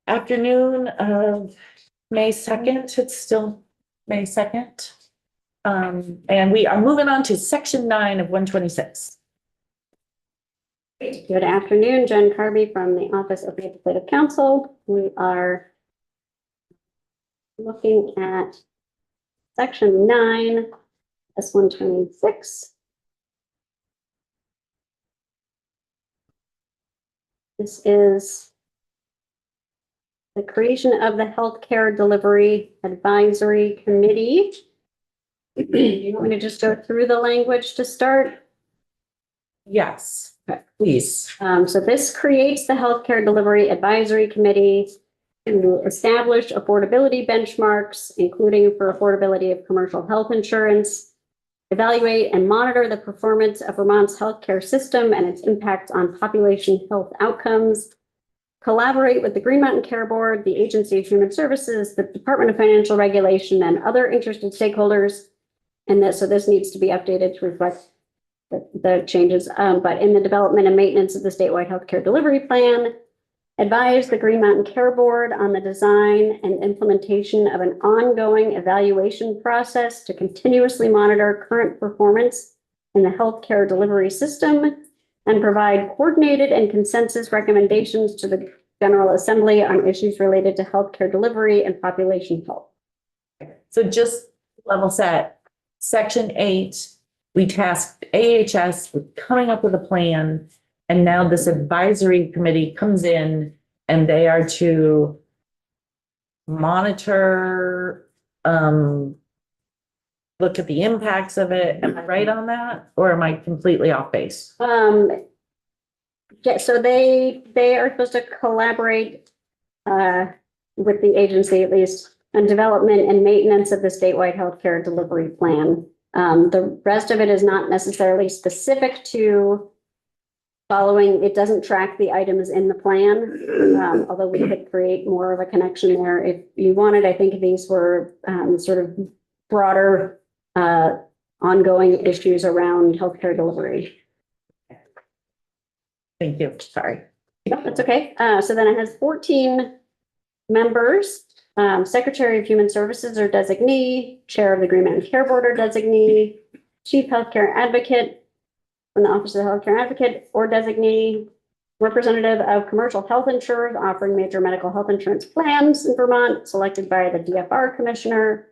afternoon of May 2nd. It's still May 2nd. And we are moving on to section 9 of 126. Good afternoon, Jen Carby from the Office of Legislative Counsel. We are looking at section 9, S126. This is the creation of the Healthcare Delivery Advisory Committee. You want me to just go through the language to start? Yes, please. So this creates the Healthcare Delivery Advisory Committee to establish affordability benchmarks, including for affordability of commercial health insurance, evaluate and monitor the performance of Vermont's healthcare system and its impact on population health outcomes, collaborate with the Green Mountain Care Board, the Agency of Human Services, the Department of Financial Regulation, and other interested stakeholders. And so this needs to be updated to reflect the changes, but in the development and maintenance of the statewide healthcare delivery plan, advise the Green Mountain Care Board on the design and implementation of an ongoing evaluation process to continuously monitor current performance in the healthcare delivery system and provide coordinated and consensus recommendations to the General Assembly on issues related to healthcare delivery and population health. So just level set, section 8, we tasked AHS with coming up with a plan. And now this advisory committee comes in and they are to monitor, look at the impacts of it. Am I right on that? Or am I completely off base? Yeah, so they are supposed to collaborate with the agency, at least, on development and maintenance of the statewide healthcare delivery plan. The rest of it is not necessarily specific to following. It doesn't track the items in the plan, although we could create more of a connection there if you wanted. I think these were sort of broader ongoing issues around healthcare delivery. Thank you. Sorry. No, that's okay. So then it has 14 members. Secretary of Human Services or designee, chair of the Green Mountain Care Board or designee, chief healthcare advocate from the Office of the Healthcare Advocate or designee, representative of commercial health insurers offering major medical health insurance plans in Vermont, selected by the DFR commissioner,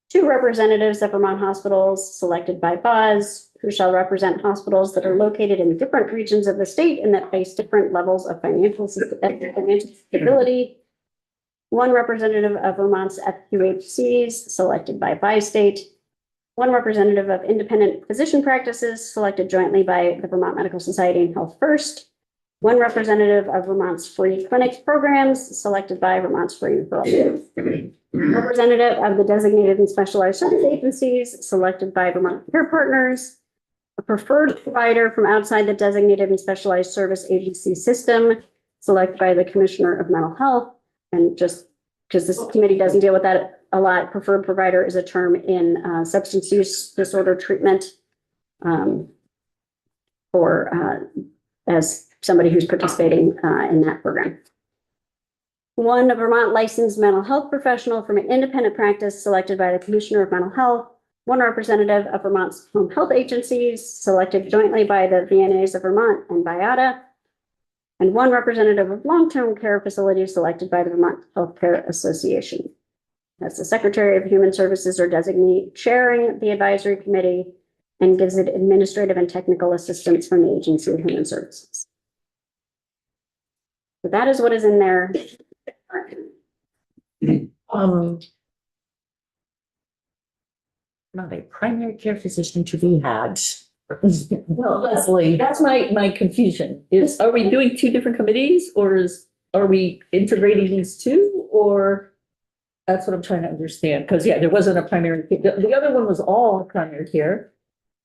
2 representatives of Vermont hospitals selected by BOZ, who shall represent hospitals that are located in different regions of the state and that face different levels of financial stability. 1 representative of Vermont's FQHCs selected by bi-state, 1 representative of independent physician practices selected jointly by the Vermont Medical Society and Health First, 1 representative of Vermont's free clinic programs selected by Vermont's free referral, representative of the designated and specialized service agencies selected by Vermont Care Partners, a preferred provider from outside the designated and specialized service agency system selected by the Commissioner of Mental Health. And just because this committee doesn't deal with that a lot, preferred provider is a term in substance use disorder treatment for as somebody who's participating in that program. 1 Vermont licensed mental health professional from an independent practice selected by the Commissioner of Mental Health, 1 representative of Vermont's home health agencies selected jointly by the VNAs of Vermont and VIATA, and 1 representative of long-term care facilities selected by the Vermont Healthcare Association. That's the Secretary of Human Services or designee chairing the advisory committee and gives it administrative and technical assistance from the Agency of Human Services. So that is what is in there. Not a primary care physician to be had. Well, Leslie. that's my confusion is, are we doing 2 different committees or are we integrating these 2 or that's what I'm trying to understand. Cause yeah, there wasn't a primary care. The other one was all primary care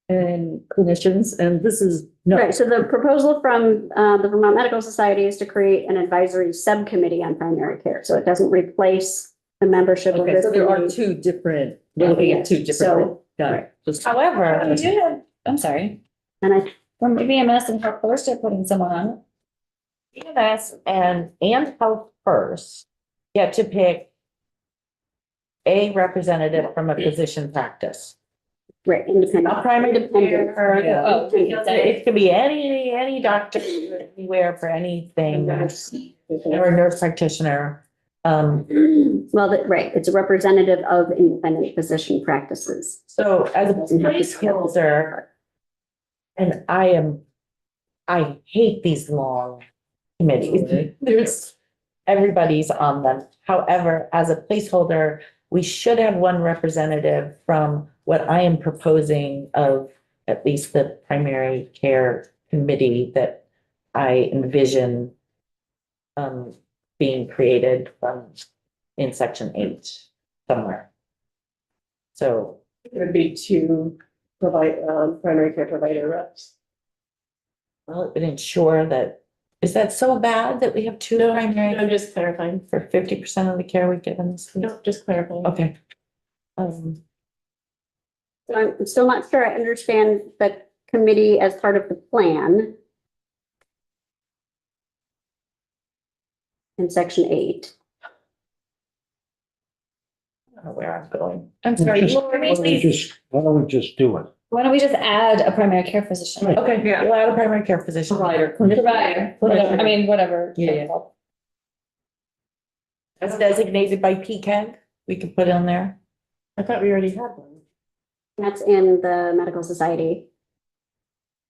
and clinicians and this is no. Right, so the proposal from the Vermont Medical Society is to create an advisory subcommittee on primary care. So it doesn't replace the membership of Okay, this so there are committee. 2 different, we're looking at 2 different. So, Got right. it. Just- However, we do have, I'm sorry, And I, from VMS and Health First are putting someone on. CMS and Health First get to pick a representative from a physician practice. Right, independent. Not primary Independent. care. Yeah. Oh, It could be any doctor, anywhere for anything, or a nurse practitioner. Well, right, it's a representative of independent physician practices. So as a placeholder, and I hate these long committees. Everybody's on them. However, as a placeholder, we should have one representative from what I am proposing of at least the primary care committee that I envision being created from in section 8 somewhere. So It would be two primary care provider reps. well, it would ensure that, is that so bad that we have two primary I'm just clarifying. for 50% of the care we've given this? No, just clarifying. Okay. So I'm still not sure I understand the committee as part of the plan. In section 8. I don't know where I'm going. I'm sorry. Just- Laura, Why don't we please. just do it? Why don't we just add a primary care physician? Right. Okay, we'll add a primary care physician. Provider. Provider, whatever, I mean, whatever. Yeah. As designated by PCAG, we could put in there. I thought we already had one. That's in the medical society.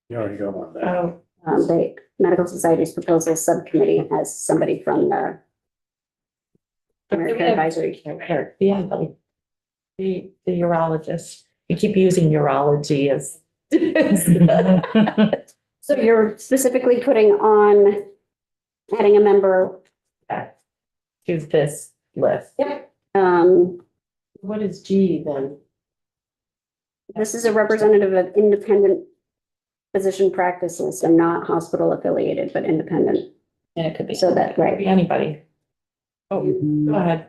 You already got one there. Oh, The medical society's proposal subcommittee has somebody from the American Advisory. Yeah, the urologist. We keep using urology as. So you're specifically putting on adding a member. To this list. what is G then? This is a representative of independent physician practices and not hospital affiliated, but independent. And it could be. So that, Could right. be anybody. Oh, go ahead.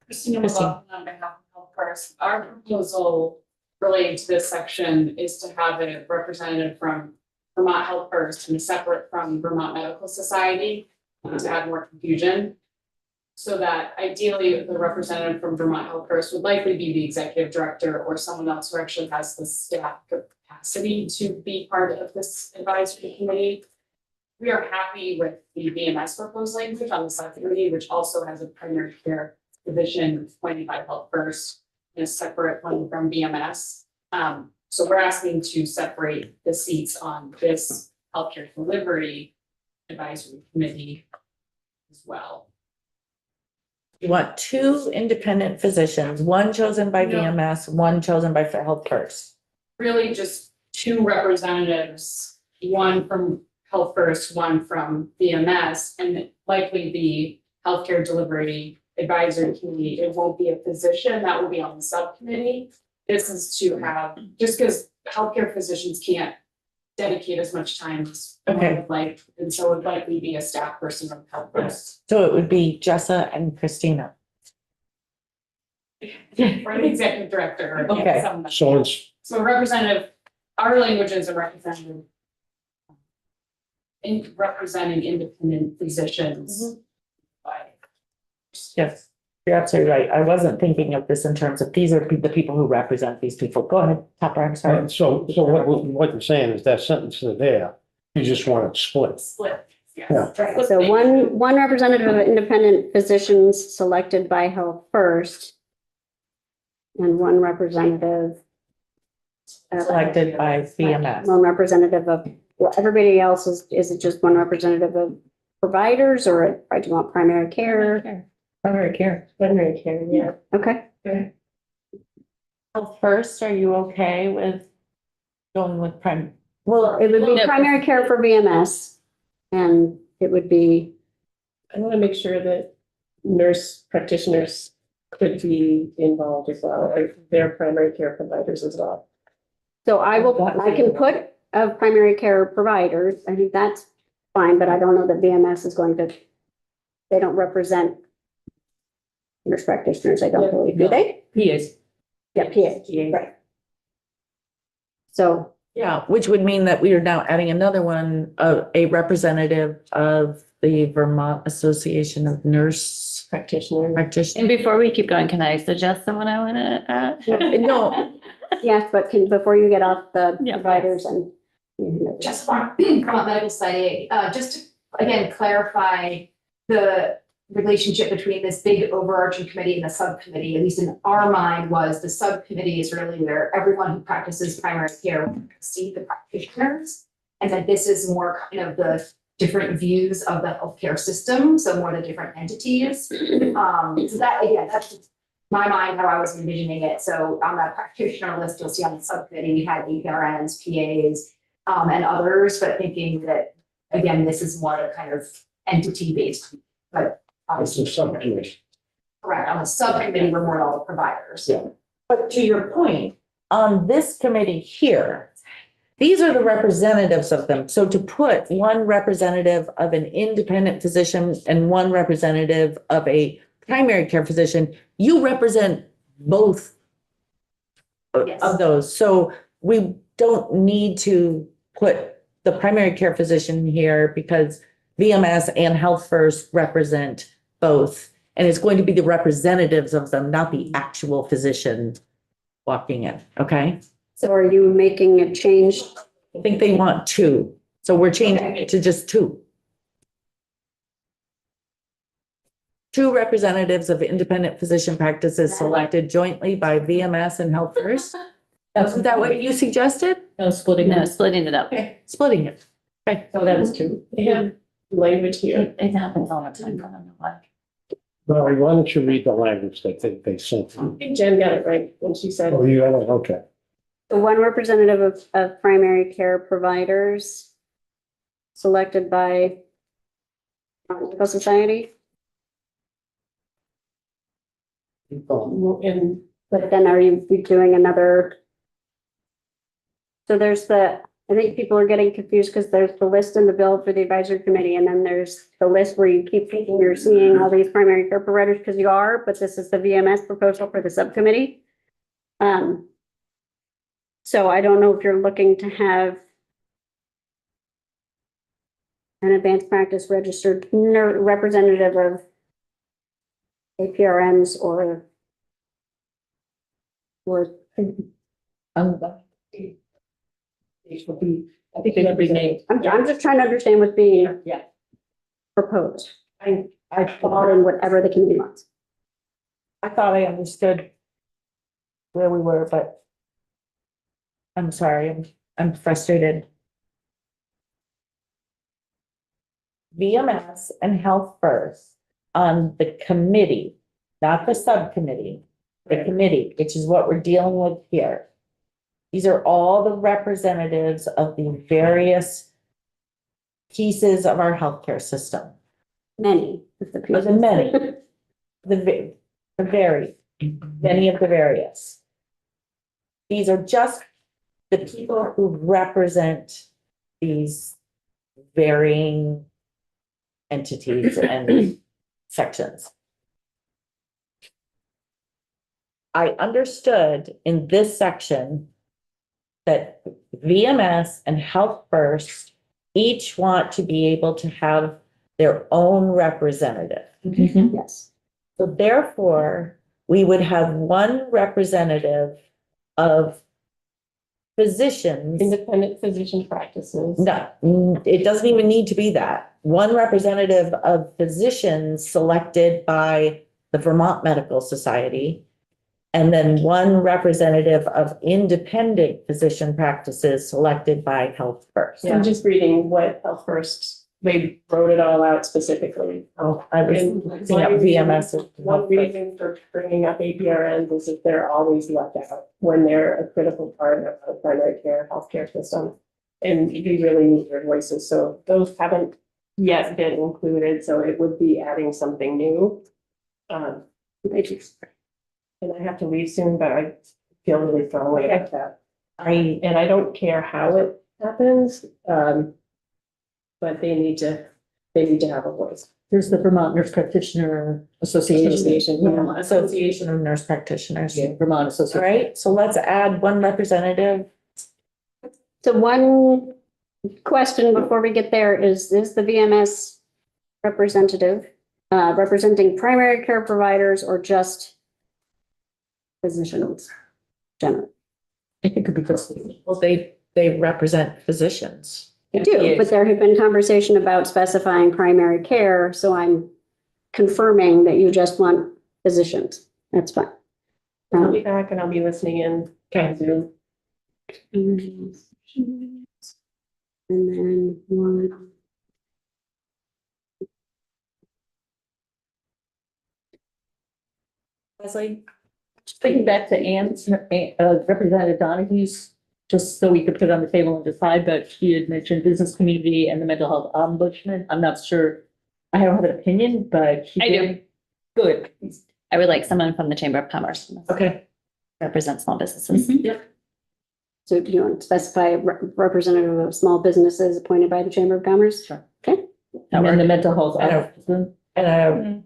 Christina Christine. McLaughlin on behalf of Health First. Our proposal relating to this section is to have a representative from Vermont Health First and separate from Vermont Medical Society to add more confusion. So that ideally the representative from Vermont Health First would likely be the executive director or someone else who actually has the staff capacity to be part of this advisory committee. We are happy with the VMS proposed language on the subcommittee, which also has a primary care division appointed by Health First and a separate one from VMS. So we're asking to separate the seats on this healthcare delivery advisory committee as well. You want two independent physicians, one chosen by No. VMS, one chosen by Health First. Really just two representatives, one from Health First, one from VMS, and likely the healthcare delivery advisory committee. It won't be a physician, that will be on the subcommittee. This is to have, just because healthcare physicians can't dedicate as much time as one Okay. would like, and so it would likely be a staff person from Health First. So it would be Jessa and Christina. For the executive director. or Okay. someone. So it's, So a representative, our language is a representative in representing independent physicians. By Yes, you're absolutely right. I wasn't thinking of this in terms of, these are the people who represent these people. Go ahead, Topper, I'm sorry. so what you're saying is that sentence is there, you just want it split. split, yes. Yeah. So one representative of independent physicians selected by Health First. And one representative. Selected by VMS. One representative of, well, everybody else is it just one representative of providers or do you want primary care? Primary care. Primary care, yeah. Okay, Health First, are you okay with going with well, it would be No. primary care for VMS. And it would be, I want to make sure that nurse practitioners could be involved as well, like their primary care providers as well. so I can put of primary care providers, I think that's fine, but I don't know that VMS is going to, they don't represent nurse practitioners, I don't Yeah. believe, do they? PAs. Yeah, PA, right. So Yeah, which would mean that we are now adding another one, a representative of the Vermont Association of Nurse Practitioner. And Practitioners. before we keep going, can I suggest someone I wanna add? No. Yes, but before you get off the Yeah. providers and. Just from Vermont Medical Society, just to, again, clarify the relationship between this big overarching committee and the subcommittee, at least in our mind, was the subcommittee is really where everyone who practices primary care will see the practitioners. And then this is more kind of the different views of the healthcare system, so more the different entities. So that, again, that's my mind, how I was envisioning it. So on that practitioner list, you'll see on the subcommittee, we had APRNs, PAs, and others, but thinking that, again, this is more a kind of entity-based, but It's obviously, a subcommittee. correct, on the subcommittee, we're more all the providers. Yeah. But to your point, on this committee here, these are the representatives of them. So to put one representative of an independent physician and one representative of a primary care physician, you represent both Yes. of those. So we don't need to put the primary care physician here because VMS and Health First represent both. And it's going to be the representatives of them, not the actual physician walking in, okay? So are you making a change? I think they want two, so we're changing it to just two. Two representatives of independent physician practices selected jointly by VMS and Health First. Isn't that what you suggested? No, splitting. No, splitting it up. Okay, splitting it. Okay, So that is true. They have language here. It happens all the time. I don't know why. Valerie, why don't you read the language that they sent? I think Jen got it right when she said, Oh, you have it, okay. The one representative of primary care providers selected by Medical Society, and but then are you doing another? So there's the, I think people are getting confused because there's the list in the bill for the advisory committee, and then there's the list where you keep thinking you're seeing all these primary care providers because you are, but this is the VMS proposal for the subcommittee. So I don't know if you're looking to have an advanced practice registered representative of APRNs or they should be, I think they should be named. I'm just trying to understand what's being Yeah. proposed. I Fall in whatever the committee wants. thought I understood where we were, but I'm sorry, I'm frustrated. VMS and Health First on the committee, not the subcommittee, the committee, which is what we're dealing with here. These are all the representatives of the various pieces of our healthcare system. Many. The many, the very, many of the various. These are just the people who represent these varying entities and sections. I understood in this section that VMS and Health First each want to be able to have their own representative. Yes. So therefore, we would have one representative of physicians. Independent physician practices. No, it doesn't even need to be that. One representative of physicians selected by the Vermont Medical Society. And then one representative of independent physician practices selected by Health First. I'm just reading what Health First, they wrote it all out specifically. Oh, I was And looking at VMS. and One Health First. reason for bringing up APRNs is that they're always left out when they're a critical part of the primary care healthcare system. And we really need their voices, so those haven't yet been included, so it would be adding something new. And I have to leave soon, but I feel really strongly about that. And I don't care how it happens, but they need to have a voice. There's the Vermont Nurse Practitioner Association. Association. Association of Nurse Practitioners. Yeah, Vermont All Association. right, so let's add one representative So one question before we get there is the VMS representative, representing primary care providers or just physicians? Generally, I think it could be just, well, they represent physicians. they do, but there had been conversation about specifying primary care, so I'm confirming that you just want physicians. That's fine. I'll be back and I'll be listening in. Okay. Zoom. And then one. Leslie? Just thinking back to Ann's, Representative Donahue's, just so we could put it on the table and decide, but she had mentioned business community and the mental health ombudsman. I'm not sure. I don't have an opinion, but she I do. did. Good. I would like someone from the Chamber of Commerce to Okay. represent small businesses. So do you want to specify representative of small businesses appointed by the Chamber of Commerce? Sure. Okay. And then the mental health I don't- ombudsman.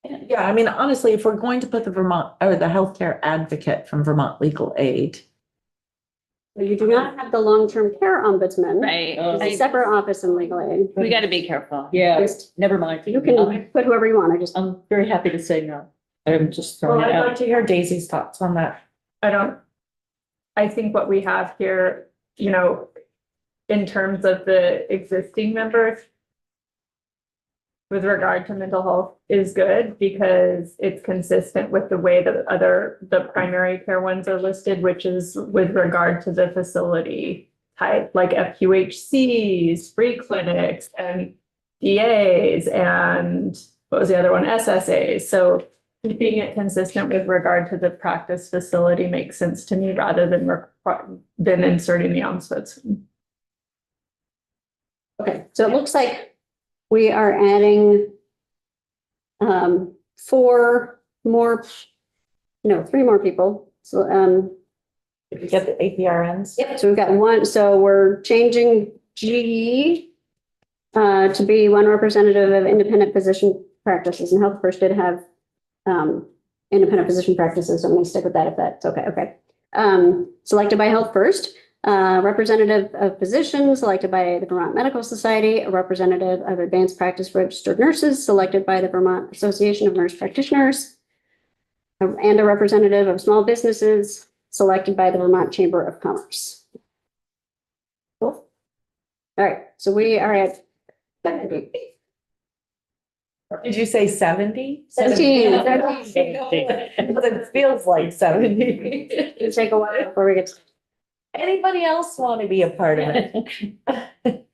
And yeah, I mean, honestly, if we're going to put the Vermont or the healthcare advocate from Vermont Legal Aid, So you do not have the long-term care ombudsman. Right. It's a separate office in legal aid. We gotta be careful. Yeah, never mind. You can put whoever you want. I'm very happy to say no. I'm just well, throwing it I'd like out. to hear Daisy's thoughts on that. I think what we have here, you know, in terms of the existing members with regard to mental health is good because it's consistent with the way that the primary care ones are listed, which is with regard to the facility type, like FQHCs, free clinics, and DAs, and what was the other one? SSAs. So keeping it consistent with regard to the practice facility makes sense to me rather than inserting the ombudsman. Okay, so it looks like we are adding three more people. So, Did you get the APRNs? yep, so we've got one, so we're changing G to be one representative of independent physician practices, and Health First did have independent physician practices, so I'm gonna stick with that if that's okay, okay. Selected by Health First, representative of physicians selected by the Vermont Medical Society, a representative of advanced practice registered nurses selected by the Vermont Association of Nurse Practitioners, and a representative of small businesses selected by the Vermont Chamber of Commerce. Cool. All right, so we are at 70. Did you say 70? 17. It feels like 70. It'll take a while before we get to. Anybody else want to be a part of it?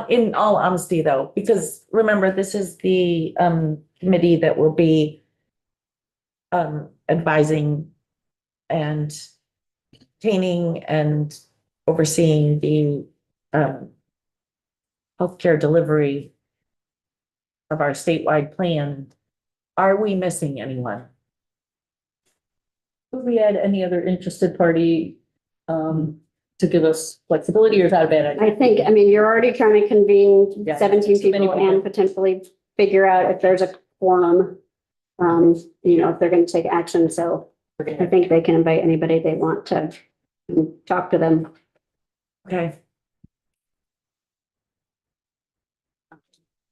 In all honesty though, because remember, this is the committee that will be advising and obtaining and overseeing the healthcare delivery of our statewide plan. Are we missing anyone? Would we add any other interested party to give us flexibility, or is that a bad idea? I think, I mean, you're already trying to convene Yeah. 17 Too many people people. and potentially figure out if there's a quorum. If they're going to take action. So I think they can invite anybody they want to talk to them. Okay.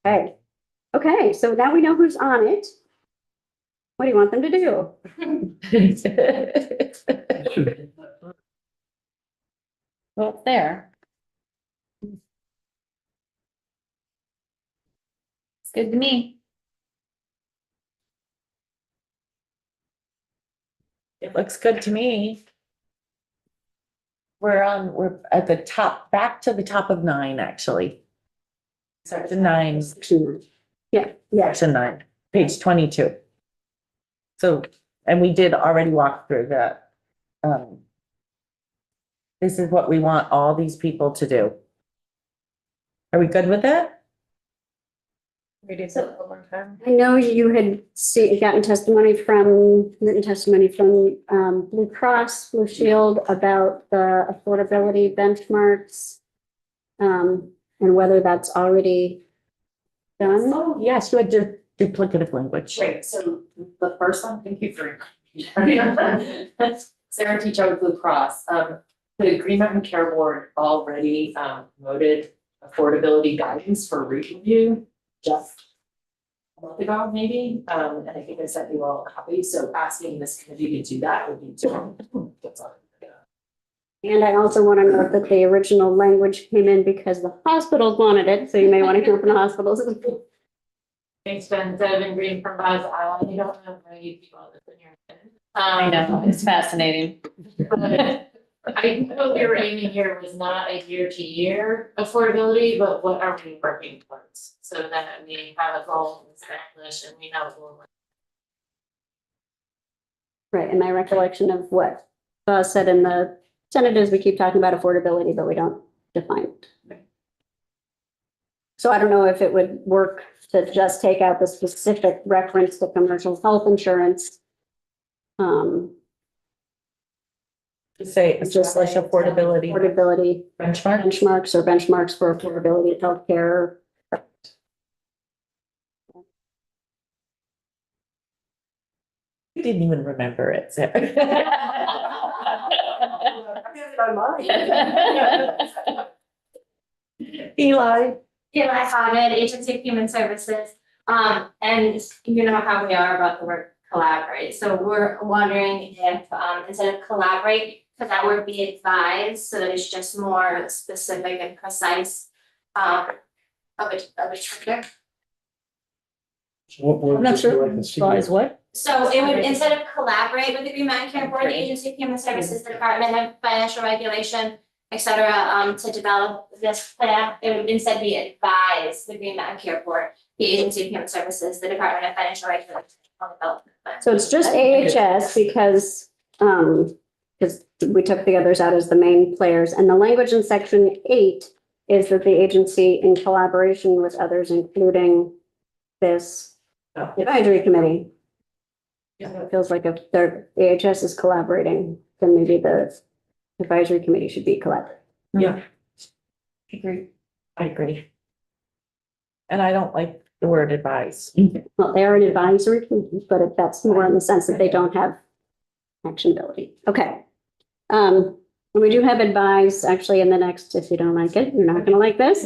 Okay. Okay, so now we know who's on it. What do you want them to do? Well, it's there. It's good to me. It looks good to me. We're at the top, back to the top of 9, actually. Section 9, Yeah, yeah. section 9, page 22. So, and we did already walk through that. This is what we want all these people to do. Are we good with that? Read it one more time. I know you had gotten written testimony from Blue Cross Blue Shield about the affordability benchmarks. And whether that's already done. Oh, yes, you had duplicative language. Right, so the first one, thank you for. Sarah Teachout with Blue Cross. The Green Mountain Care Board already promoted affordability guidance for review just a month ago, maybe. And I think I sent you all a copy, so asking this committee to do that would be to. That's all. And I also want to note that the original language came in because the hospitals wanted it, so you may want to hear from the hospitals. Thanks, Ben. Devin Green from Buzz Island. You don't know how you people this in your head. I know, it's fascinating. But I know we were aiming here was not a year-to-year affordability, but what are we working towards? So that we have a goal established and we know what we're. Right, and my recollection of what Buzz said in the Senate is we keep talking about affordability, but we don't define it. So I don't know if it would work to just take out the specific reference to commercial health insurance. Say establish affordability Affordability benchmark. benchmarks or benchmarks for affordability of healthcare. You didn't even remember it, Sarah. Eli. Eli Hoggett, Agency of Human Services. And you know how we are about the word collaborate. So we're wondering if, instead of collaborate, could that word be advised so that it's just more specific and precise, of a trigger? So what word I'm not would you sure, like to see? advise what? So it would, instead of collaborate with the Green Mountain Care Board, the Agency of Human Services, the Department of Financial Regulation, et cetera, to develop this plan, it would instead be advise the Green Mountain Care Board, the Agency of Human Services, the Department of Financial Regulation on development plan. So it's just AHS because we took the others out as the main players. And the language in section 8 is that the agency in collaboration with others, including this advisory committee. It feels like if their AHS is collaborating, then maybe the advisory committee should be collaborating. Yeah. Agree. I agree. And I don't like the word advise. Well, they're an advisory committee, but that's more in the sense that they don't have actionability. Okay. We do have advice actually in the next, if you don't like it, you're not gonna like this.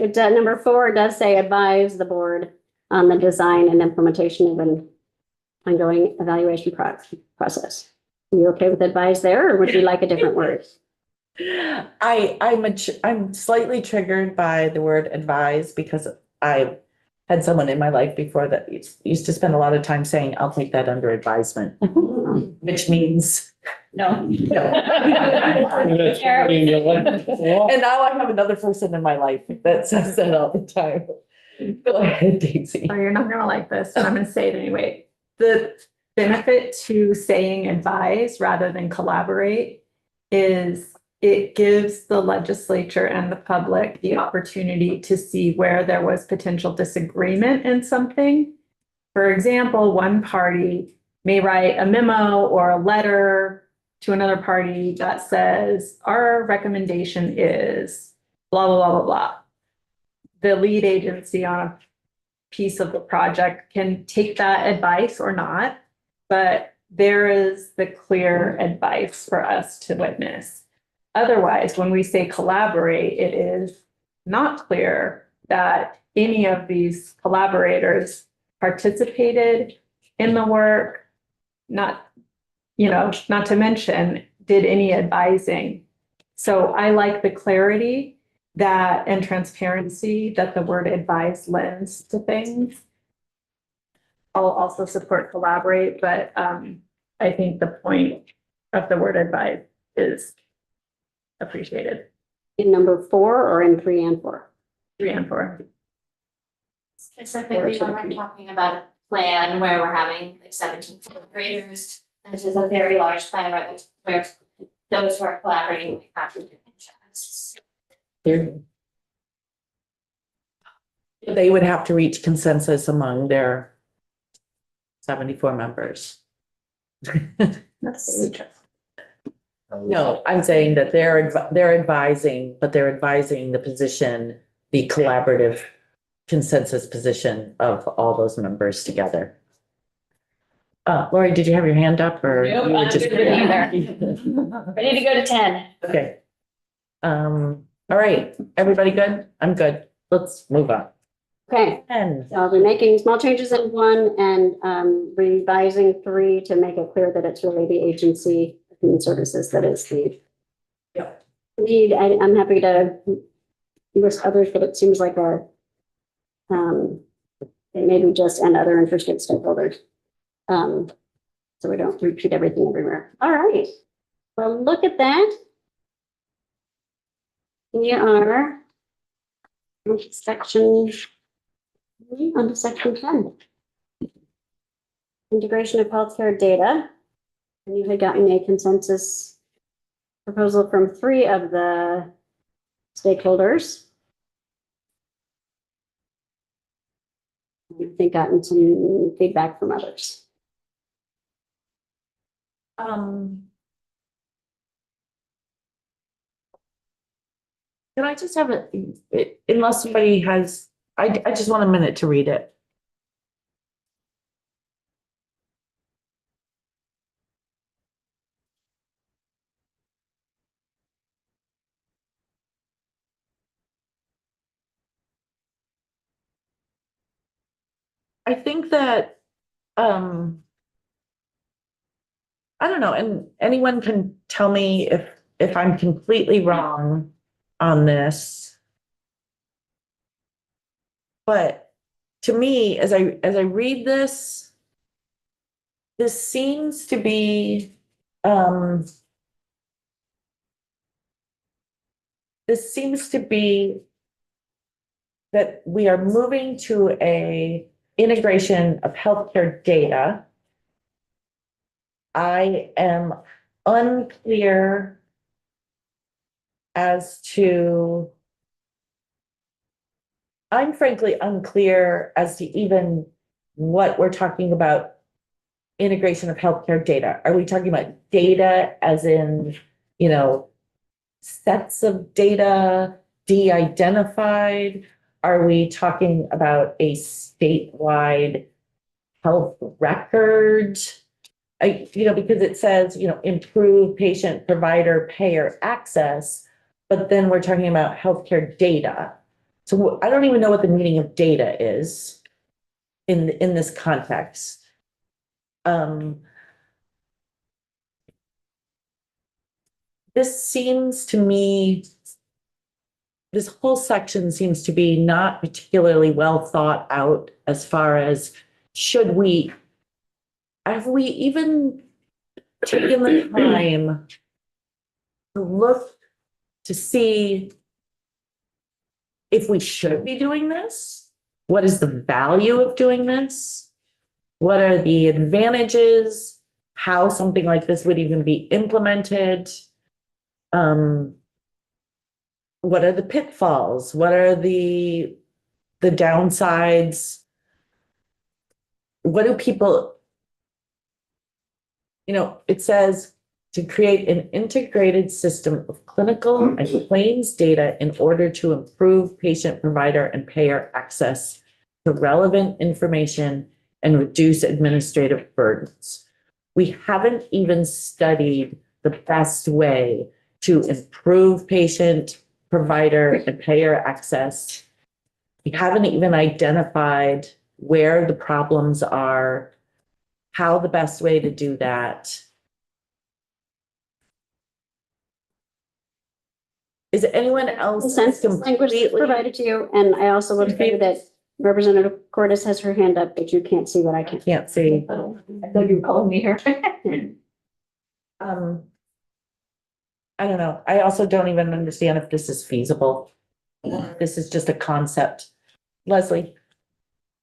Number 4 does say advise the board on the design and implementation of an ongoing evaluation process. Are you okay with advise there, or would you like a different word? I'm slightly triggered by the word advise because I had someone in my life before that used to spend a lot of time saying, I'll take that under advisement, which means no. That's somebody in your life. And now I have another person in my life that says that all the time. Go ahead, Daisy. Oh, you're not gonna like this, but I'm gonna say it anyway. The benefit to saying advise rather than collaborate is it gives the legislature and the public the opportunity to see where there was potential disagreement in something. For example, one party may write a memo or a letter to another party that says, our recommendation is blah, blah, blah, blah, blah. The lead agency on a piece of the project can take that advice or not, but there is the clear advice for us to witness. Otherwise, when we say collaborate, it is not clear that any of these collaborators participated in the work, not to mention did any advising. So I like the clarity that and transparency that the word advise lends to things. I'll also support collaborate, but I think the point of the word advise is appreciated. In number 4 or in 3 and 4? 3 and 4. Specifically, when we're talking about a plan where we're having like 17 graders, and this is a very large plan where those who are collaborating have to do interests. They would have to reach consensus among their 74 members. No, I'm saying that they're advising, but they're advising the position, the collaborative consensus position of all those members together. Lori, did you have your hand up or? Nope, you were I'm just- good with Ready to go to 10. Okay. All right, everybody good? I'm good. Let's move on. Okay, And so I'll be making small changes in 1 and revising 3 to make it clear that it's really the agency of human services that is the lead. I'm happy to list others, but it seems like maybe just and other interested stakeholders. So we don't repeat everything everywhere. All right. Well, look at that. We are on section 10. Integration of healthcare data. And you had gotten a consensus proposal from 3 of the stakeholders. I think gotten some feedback from others. can I just have unless somebody has, I just want a minute to read it. I think that, I don't know, and anyone can tell me if I'm completely wrong on this. But to me, as I read this, this seems to be, this seems to be that we are moving to a integration of healthcare data. I am unclear as to, I'm frankly unclear as to even what we're talking about integration of healthcare data. Are we talking about data as in, sets of data, de-identified? Are we talking about a statewide health record? Because it says, improve patient, provider, payer access, but then we're talking about healthcare data. So I don't even know what the meaning of data is in this context. This seems to me, this whole section seems to be not particularly well thought out as far as have we even taken the time to look to see if we should be doing this? What is the value of doing this? What are the advantages? How something like this would even be implemented? What are the pitfalls? What are the downsides? What do people, it says to create an integrated system of clinical and claims data in order to improve patient, provider, and payer access to relevant information and reduce administrative burdens. We haven't even studied the best way to improve patient, provider, and payer access. We haven't even identified where the problems are, how the best way to do that. Is anyone else Consensus language is completely? provided to you, and I also will tell you that Representative Cordes has her hand up, but you can't see what I can. Can't see. I thought you were calling me here. I don't know. I also don't even understand if this is feasible. This is just a concept. Leslie,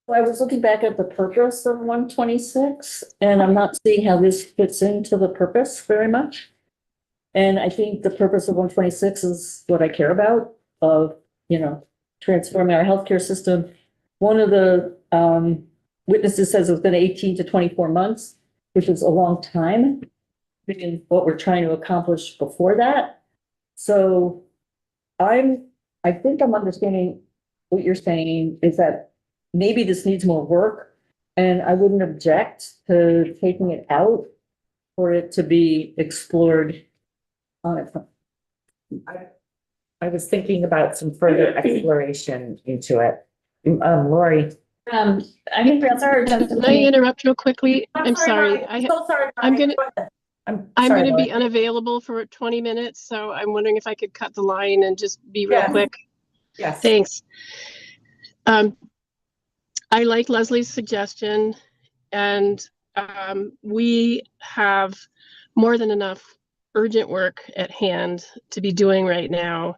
Well, I was looking back at the purpose of 126, and I'm not seeing how this fits into the purpose very much. And I think the purpose of 126 is what I care about, of, transforming our healthcare system. One of the witnesses says it's been 18 to 24 months, which is a long time, in what we're trying to accomplish before that. So I think I'm understanding what you're saying is that maybe this needs more work, And I wouldn't object to taking it out for it to be explored on its own. I was thinking about some further exploration into it. Lori. I think that's our. Can I interrupt real quickly? I'm sorry. So sorry. I'm gonna- I'm I'm sorry, going to Lori. be unavailable for 20 minutes, so I'm wondering if I could cut the line and just be real Yes. quick. Yes. Thanks. I like Leslie's suggestion, and we have more than enough urgent work at hand to be doing right now.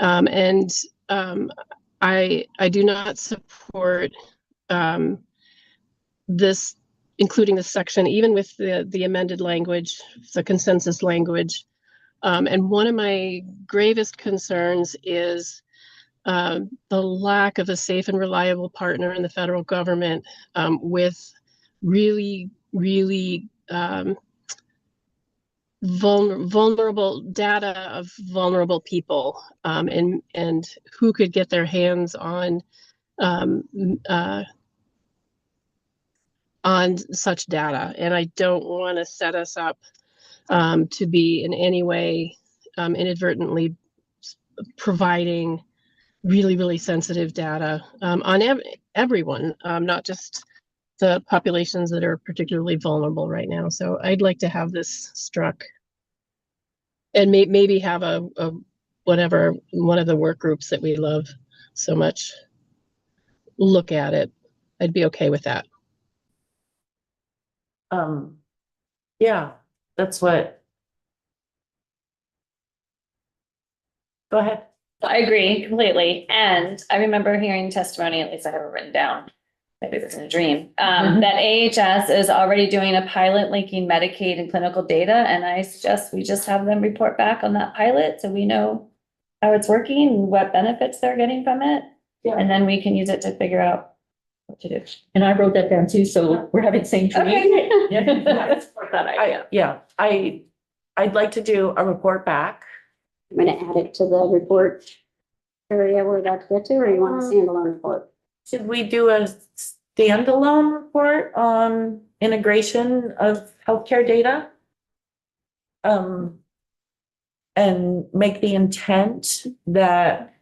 I do not support this, including this section, even with the amended language, the consensus language. And one of my gravest concerns is the lack of a safe and reliable partner in the federal government with really vulnerable data of vulnerable people, and who could get their hands on such data. And I don't want to set us up to be in any way inadvertently providing really sensitive data on everyone, not just the populations that are particularly vulnerable right now. So I'd like to have this struck, and maybe have a whatever, one of the work groups that we love so much look at it. I'd be okay with that. Yeah, that's what. Go ahead. I agree completely. And I remember hearing testimony, at least I have it written down. Maybe it was in a dream, that AHS is already doing a pilot linking Medicaid and clinical data. And I suggest we just have them report back on that pilot so we know how it's working and what benefits they're getting from it. Yeah. And then we can use it to figure out what to do. And I wrote that down too, so we're having the same dream. Okay. Yeah. I'd like to do a report back. I'm gonna add it to the report area we're about to get to, or you want a standalone report? Should we do a standalone report on integration of healthcare data? And make the intent that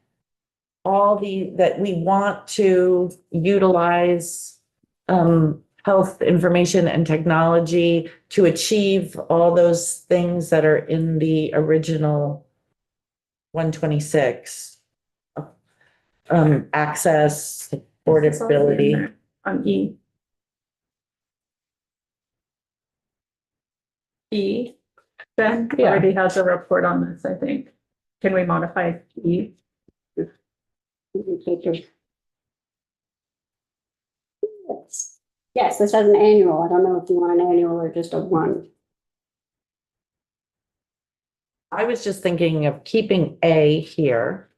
that we want to utilize health information and technology to achieve all those things that are in the original 126. Access, affordability. On E. E, Ben Yeah. already has a report on this, I think. Can we modify E? Yes, this has an annual. I don't know if you want an annual or just a one. I was just thinking of keeping A here.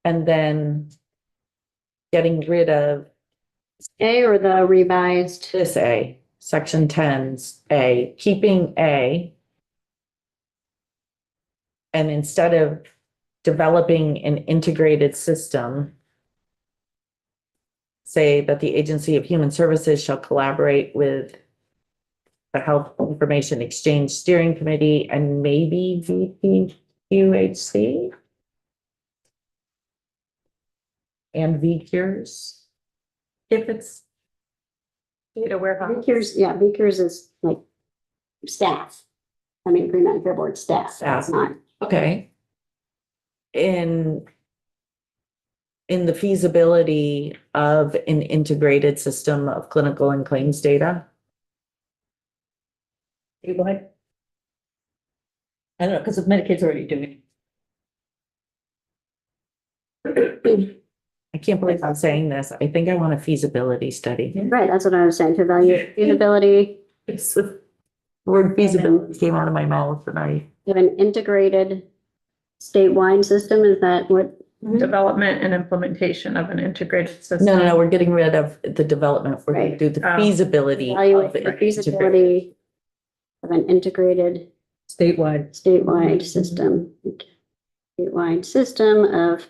And then getting rid of A or the revised? this A, section 10's A, keeping A. And instead of developing an integrated system, say that the Agency of Human Services shall collaborate with the Health Information Exchange Steering Committee and maybe VPUHC and VCures. If it's data warehouse. Vickers is like staff. I mean, pre-med care board staff. Staff. Not. Okay. In the feasibility of an integrated system of clinical and claims data. You go ahead. I don't know, because Medicaid's already doing it. I can't believe I'm saying this. I think I want a feasibility study. Right, that's what I was saying, to evaluate feasibility It's the word feasibility came out of my mouth and I. of an integrated statewide system. Is that what? Development and implementation of an integrated system. No, we're getting rid of the development. We're gonna Right. do the feasibility. Evaluate of the it. feasibility of an integrated Statewide. statewide system. Statewide system of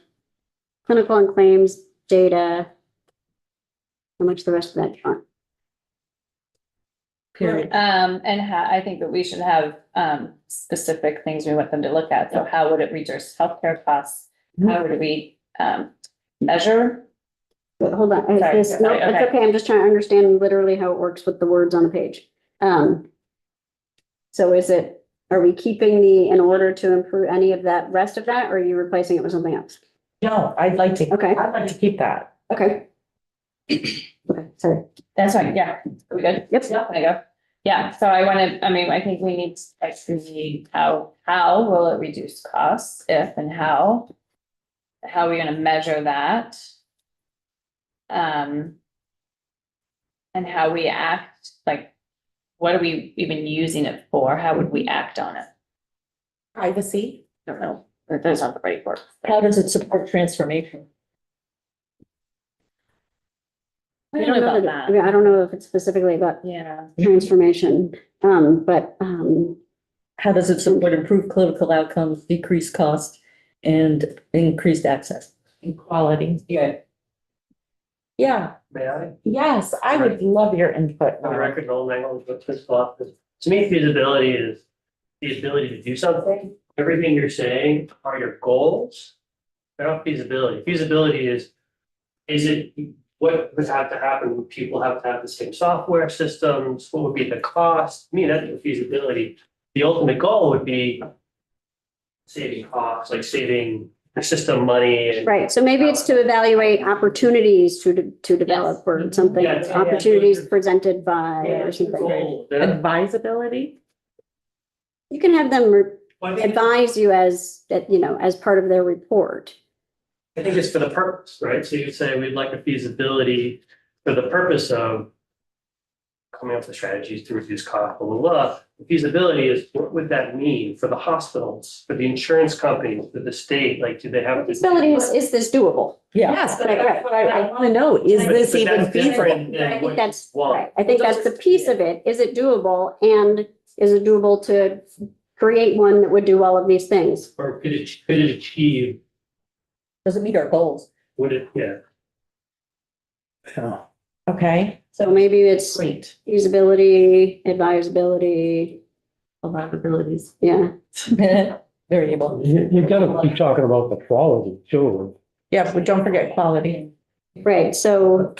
clinical and claims data. How much the rest of that, John? Period. And I think that we should have, specific things we want them to look at. So how would it reduce healthcare costs? How would we, measure? But hold on, Sorry, it's, no, sorry, it's okay. okay, I'm just trying to understand literally how it works with the words on the page. So are we keeping in order to improve any of that rest of that, or are you replacing it with something else? No, I'd like to, Okay. I'd like to keep that. Okay. Okay, sorry. That's fine, yeah, are we good? Yep. Yeah, there you go. Yeah, so I think we need to actually see how will it reduce costs, if and how? How are we gonna measure that? And how we act, like, what are we even using it for? How would we act on it? Privacy. Don't know, those aren't the right words. How does it support transformation? I don't know about that. I don't know if it's specifically about Yeah. transformation, but, How does it support improved clinical outcomes, decreased cost, and increased access? Equality. Yeah. Yeah, May I? yes, I would love your input. On the record, Noel Mangle with fiscal office. To me, feasibility is the ability to do something. Everything you're saying are your goals. They're not feasibility. Feasibility is it, what would have to happen? Would people have to have the same software systems? What would be the cost? To me, that's the feasibility. The ultimate goal would be saving costs, like saving the system money and. right, so maybe it's to evaluate opportunities to develop or something, Yeah, yeah, opportunities presented by Yeah, or it's the something. goal. Advisability. You can have them Well, I think- advise you as, as part of their report. I think it's for the purpose, right? So you would say we'd like a feasibility for the purpose of coming up with strategies to reduce cost, blah, blah, blah. The feasibility is, what would that mean for the hospitals, for the insurance companies, for the state? Like, do they have? Feasibility is this doable? Yeah. Yes, but that's what I want to know. Is But- this but even that's feasible? different than I think what that's, you want. right, I think that's the piece of it. Is it doable? And is it doable to create one that would do all of these things? Or could it achieve, Does it meet our goals? would it, yeah. Yeah. Okay, So maybe it's great. usability, advisability, A lot of abilities. yeah. Variable. You gotta be talking about the quality too. Yeah, but don't forget quality. Right, so,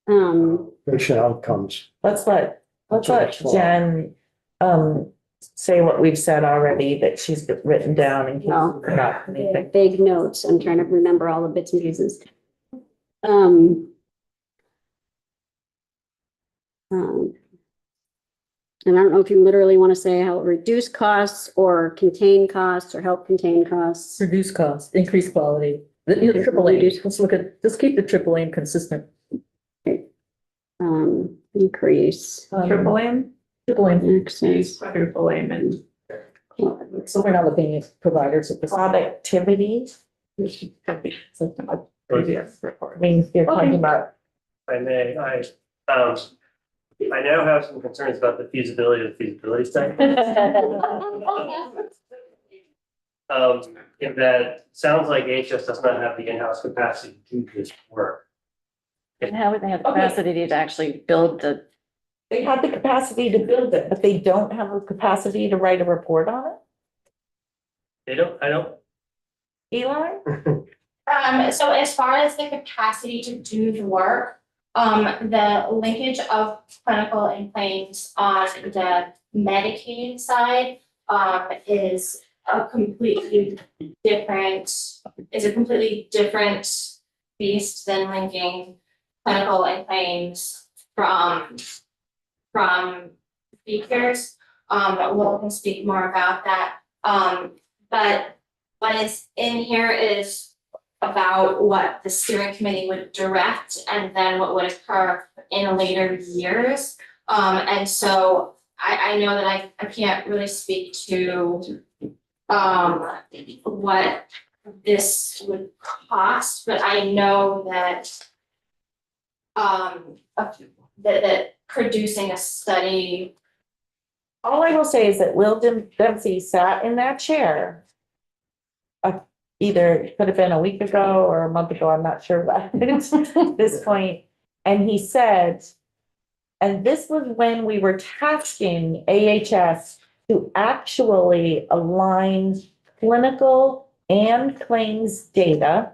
Patient outcomes. Let's let That's Jen, say what we've said already that she's written down in case No. we forgot anything. big notes. I'm trying to remember all the bits and pieces. And I don't know if you literally want to say how it reduce costs or contain costs or help contain costs. Reduce costs, increase quality. The triple A, let's keep the triple aim consistent. Increase Triple M? Triple aim, access. Quadruple aim and so we're not looking at providers at this. Productivity. previous report. I mean, you're talking about, If I may, I now have some concerns about the feasibility of the feasibility study. In that, sounds like HS does not have the in-house capacity to do this work. And how would they have the capacity to actually build the, they have the capacity to build it, but they don't have the capacity to write a report on it? I don't. Eli? So as far as the capacity to do the work, the linkage of clinical and claims on the Medicaid side, is a completely different beast than linking clinical and claims from speakers. Will can speak more about that. But what is in here is about what the steering committee would direct and then what would occur in later years. And so I know that I can't really speak to what this would cost, but I know that that producing a study. All I will say is that Will Dempsey sat in that chair either it could have been a week ago or a month ago, I'm not sure at this point. And he said, and this was when we were tasking AHS to actually align clinical and claims data.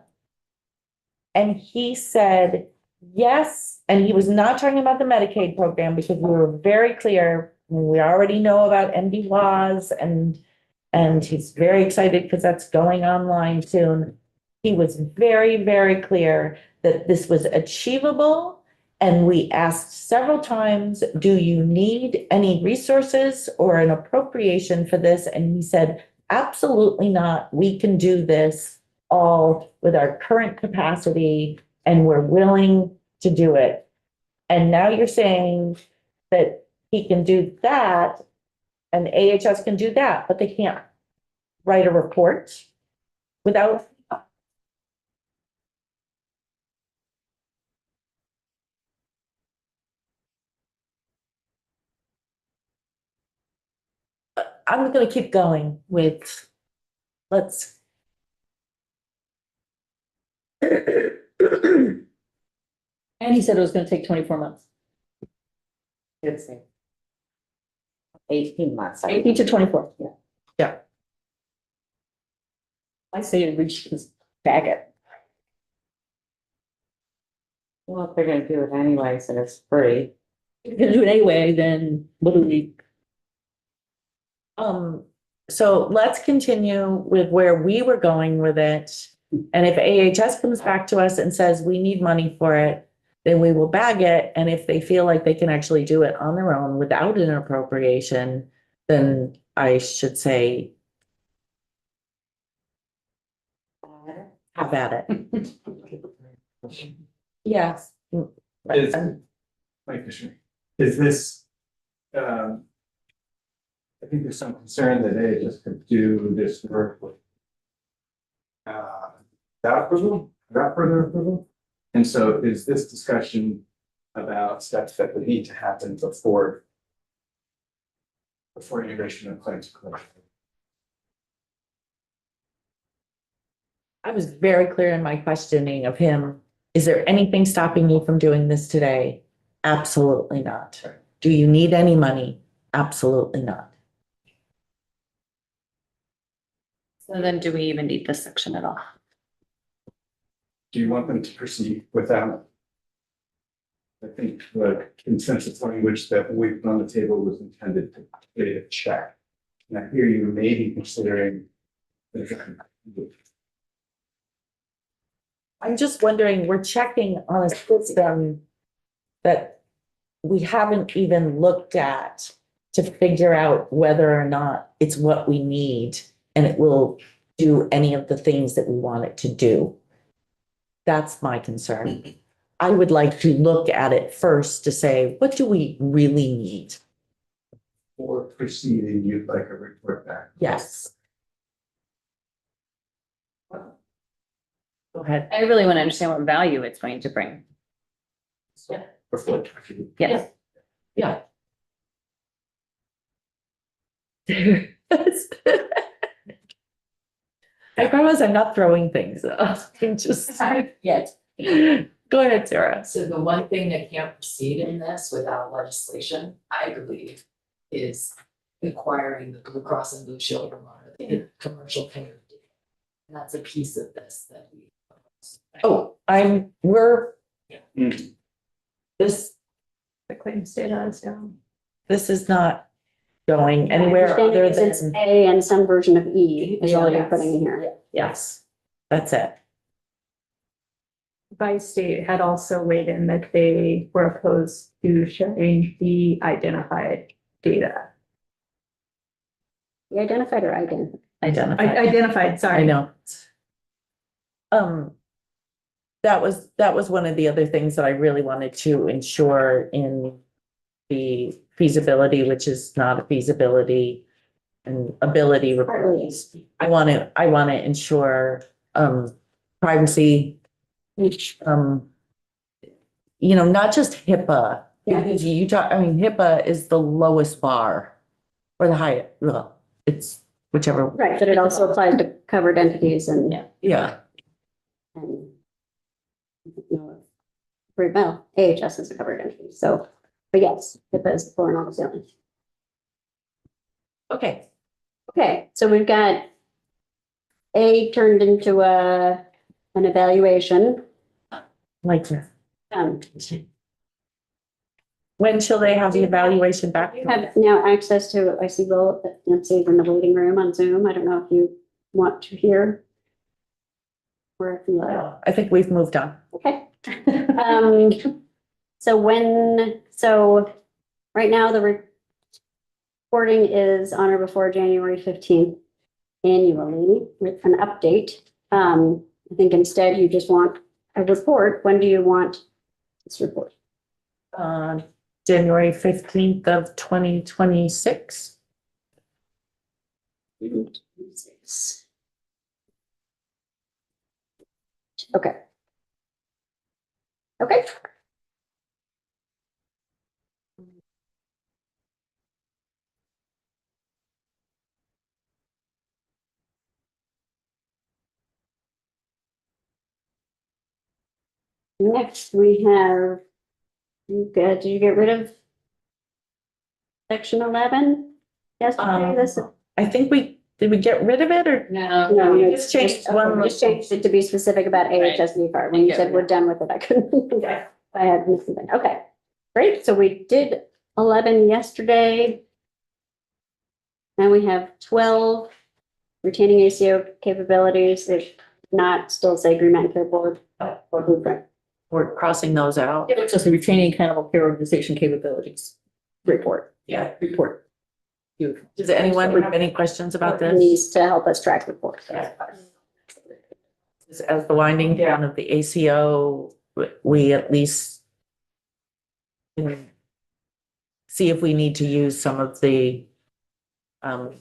And he said, yes, and he was not talking about the Medicaid program because we were very clear, we already know about MD laws and he's very excited because that's going online soon. He was very, very clear that this was achievable. And we asked several times, do you need any resources or an appropriation for this? And he said, absolutely not. We can do this all with our current capacity and we're willing to do it. And now you're saying that he can do that and AHS can do that, but they can't write a report without. I'm gonna keep going with, let's. And he said it was gonna take 24 months, It's 18 months. 18 to 24, yeah. Yeah. I say we should just bag it. Well, if they're gonna do it anyways and it's free. If you're gonna do it anyway, then what do we? So let's continue with where we were going with it. And if AHS comes back to us and says we need money for it, then we will bag it. And if they feel like they can actually do it on their own without an appropriation, then I should say, have at it. Yes. Is, Mike Fisher, is this, I think there's some concern that they just could do this work with without approval, without further approval. And so is this discussion about steps that would need to happen before integration of claims collection? I was very clear in my questioning of him. Is there anything stopping you from doing this today? Absolutely not. Do you need any money? Absolutely not. So then do we even need this section at all? Do you want them to proceed without? I think the consensus language that we put on the table was intended to create a check. And I hear you may be considering. I'm just wondering, we're checking on a system that we haven't even looked at to figure out whether or not it's what we need and it will do any of the things that we want it to do. That's my concern. I would like to look at it first to say, what do we really need? Or proceeding, you'd like a report back. Yes. Go ahead. I really want to understand what value it's going to bring. Before. Yes. Yeah. I promise I'm not throwing things. I'm just, Yes. go ahead, Sarah. So the one thing that can't proceed in this without legislation, I believe, is acquiring the Blue Cross and Blue Shield of Vermont, the commercial payer. And that's a piece of this that we. Oh, this, The claims data is down. this is not going anywhere My other understanding is than, it's A and some version of E is all you're Yes. putting in here. yes, that's it. By state had also weighed in that they were opposed to sharing the identified data. The identified or identified? Identified. Identified, sorry. I know. That was one of the other things that I really wanted to ensure in the feasibility, which is not a feasibility and ability report. I want to ensure, privacy, not just HIPAA. Yeah. Because HIPAA is the lowest bar or the highest, well, it's whichever. Right, but it also applies to covered entities and. Yeah. And no, pretty well, AHS is a covered entity, so, but yes, it is for an ceiling. Okay. Okay, so we've got A turned into an evaluation. Like that. Um, When shall they have the evaluation back? you have now access to, I see Will, Nancy's in the waiting room on Zoom. I don't know if you want to hear. Or if you, I think we've moved on. okay. So right now the reporting is on or before January 15th annually with an update. I think instead you just want a report. When do you want this report? January 15th of 2026. Okay. Okay. Next, we have, did you get rid of section 11? Yesterday, this, I think did we get rid of it or? no, we no, just changed okay, one. we just changed it to be specific about AHS new card. When you said we're done with it, I couldn't, I had missed something. Okay, great. So we did 11 yesterday. Now we have 12 retaining ACO capabilities. If not, still say Green Mountain Care Board or Blueprint. We're crossing those out. It's just the retaining cannibal care organization capabilities report. Yeah. Report. Beautiful. Does anyone have any questions about this? Needs to help us track reports. As the winding down of the ACO, we at least can see if we need to use some of the other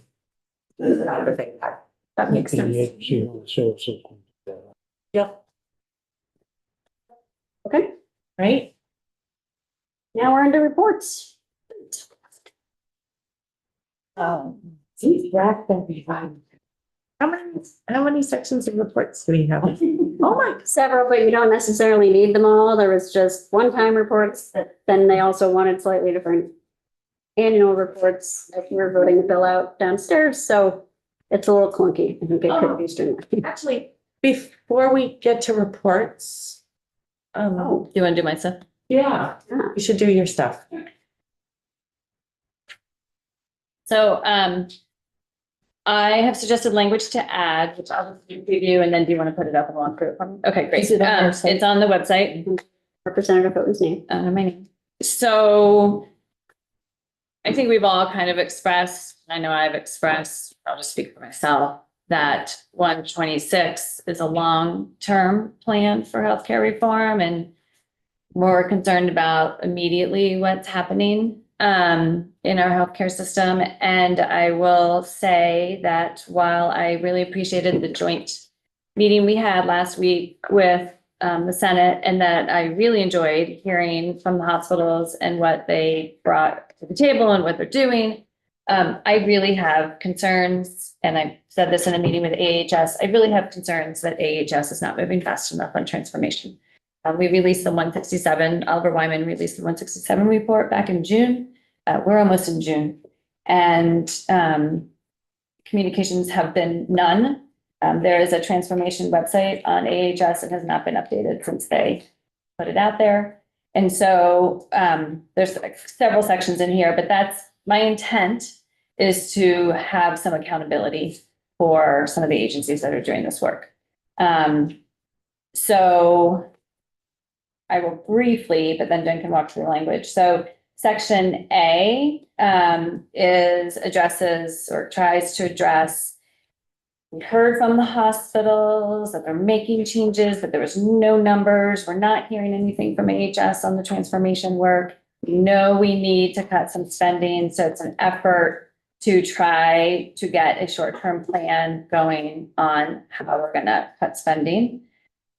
thing. That makes sense. Yep. Okay, Right? now we're into reports. Rack that we find. How many sections of reports do we have? Oh my, Several, but you don't necessarily need them all. There was just one-time reports that then they also wanted slightly different annual reports that you were voting to fill out downstairs, so it's a little clunky. I think it could be streamlined. actually, before we get to reports, Oh, You want to do my stuff? yeah, yeah. you should do your stuff. So, I have suggested language to add, which I'll just preview, and then do you want to put it up and walk through it for me? Okay, great. Is it on our site? It's on the website. Representative Houghton's name. My name. So I think we've all kind of expressed, I know I've expressed, I'll just speak for myself, that 126 is a long-term plan for healthcare reform, and more concerned about immediately what's happening in our healthcare system. And I will say that while I really appreciated the joint meeting we had last week with the Senate, and that I really enjoyed hearing from the hospitals and what they brought to the table and what they're doing, I really have concerns, and I said this in a meeting with AHS, I really have concerns that AHS is not moving fast enough on transformation. We released the 167, Oliver Wyman released the 167 report back in June. We're almost in June, and communications have been none. There is a transformation website on AHS that has not been updated since they put it out there. And so there's several sections in here, but that's my intent, is to have some accountability for some of the agencies that are doing this work. So I will briefly, but then Jen can walk through the language. So section A addresses or tries to address, we heard from the hospitals that they're making changes, but there was no numbers. We're not hearing anything from AHS on the transformation work. We know we need to cut some spending. So it's an effort to try to get a short-term plan going on how we're going to cut spending,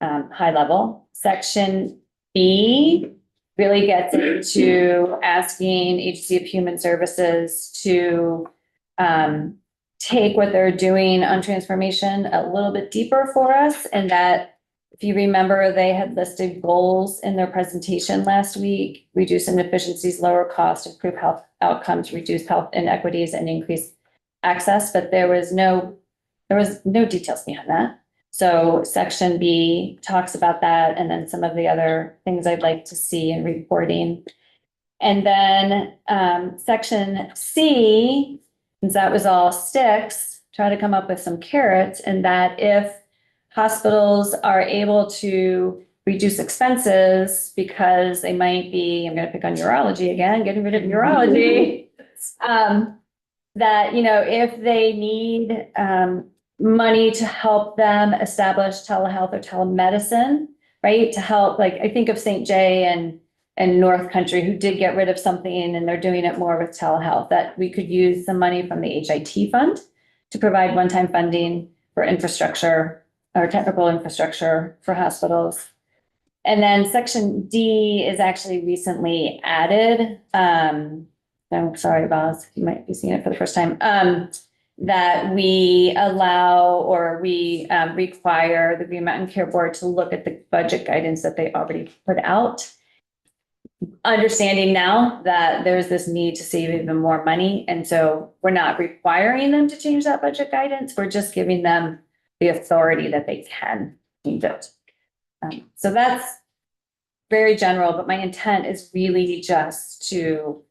high level. Section B really gets into asking Agency of Human Services to take what they're doing on transformation a little bit deeper for us, and that if you remember, they had listed goals in their presentation last week: reduce inefficiencies, lower cost, improve health outcomes, reduce health inequities, and increase access. But there was no details behind that. So section B talks about that, and then some of the other things I'd like to see in reporting. And then section C, since that was all sticks, try to come up with some carrots, and that if hospitals are able to reduce expenses because they might be, I'm going to pick on urology again, getting rid of urology, that, you know, if they need money to help them establish telehealth or telemedicine, right? To help, like, I think of St. J and North Country, who did get rid of something and they're doing it more with telehealth, that we could use some money from the HIT fund to provide one-time funding for infrastructure or technical infrastructure for hospitals. And then section D is actually recently added. I'm sorry, Boz, you might be seeing it for the first time. That we allow, or we require the Green Mountain Care Board to look at the budget guidance that they already put out. Understanding now that there's this need to save even more money. And so we're not requiring them to change that budget guidance. We're just giving them the authority that they can change it. So that's very general, but my intent is really just to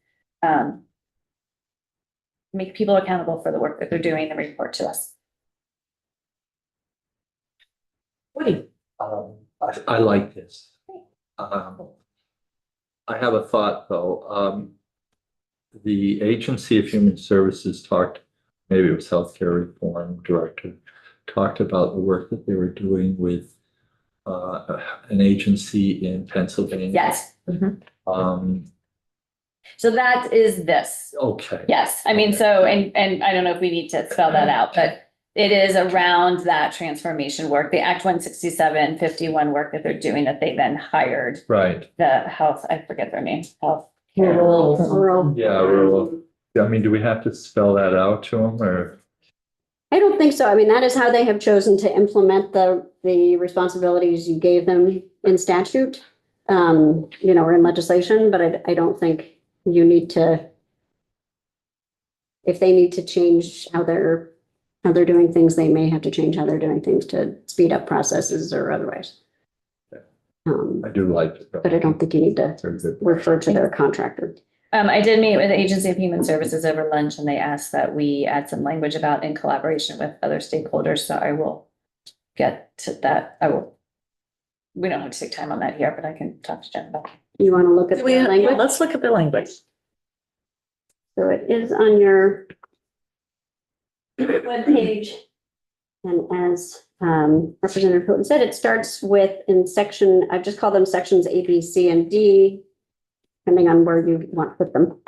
make people accountable for the work that they're doing and report to us. Woody? I like this. I have a thought, though. The Agency of Human Services talked, maybe it was Healthcare Reform Director, talked about the work that they were doing with an agency in Pennsylvania. Yes. So that is this. Okay. Yes, I mean, so, and I don't know if we need to spell that out, but it is around that transformation work, the Act 167-51 work that they're doing, that they then hired Right. the health, I forget their name, health. Rural. Yeah, rural. I mean, do we have to spell that out to them, or? I don't think so. I mean, that is how they have chosen to implement the responsibilities you gave them in statute, you know, or in legislation, but I don't think you need to, if they need to change how they're doing things, they may have to change how they're doing things to speed up processes or otherwise. I do like it. But I don't think you need to refer to their contractor. I did meet with the Agency of Human Services over lunch, and they asked that we add some language about in collaboration with other stakeholders. So I will get to that. We don't have to take time on that here, but I can talk to Jen about it. You want to look at the language? Let's look at the language. So it is on your webpage. And as Representative Houghton said, it starts with in section, I've just called them sections A, B, C, and D, depending on where you want to put them.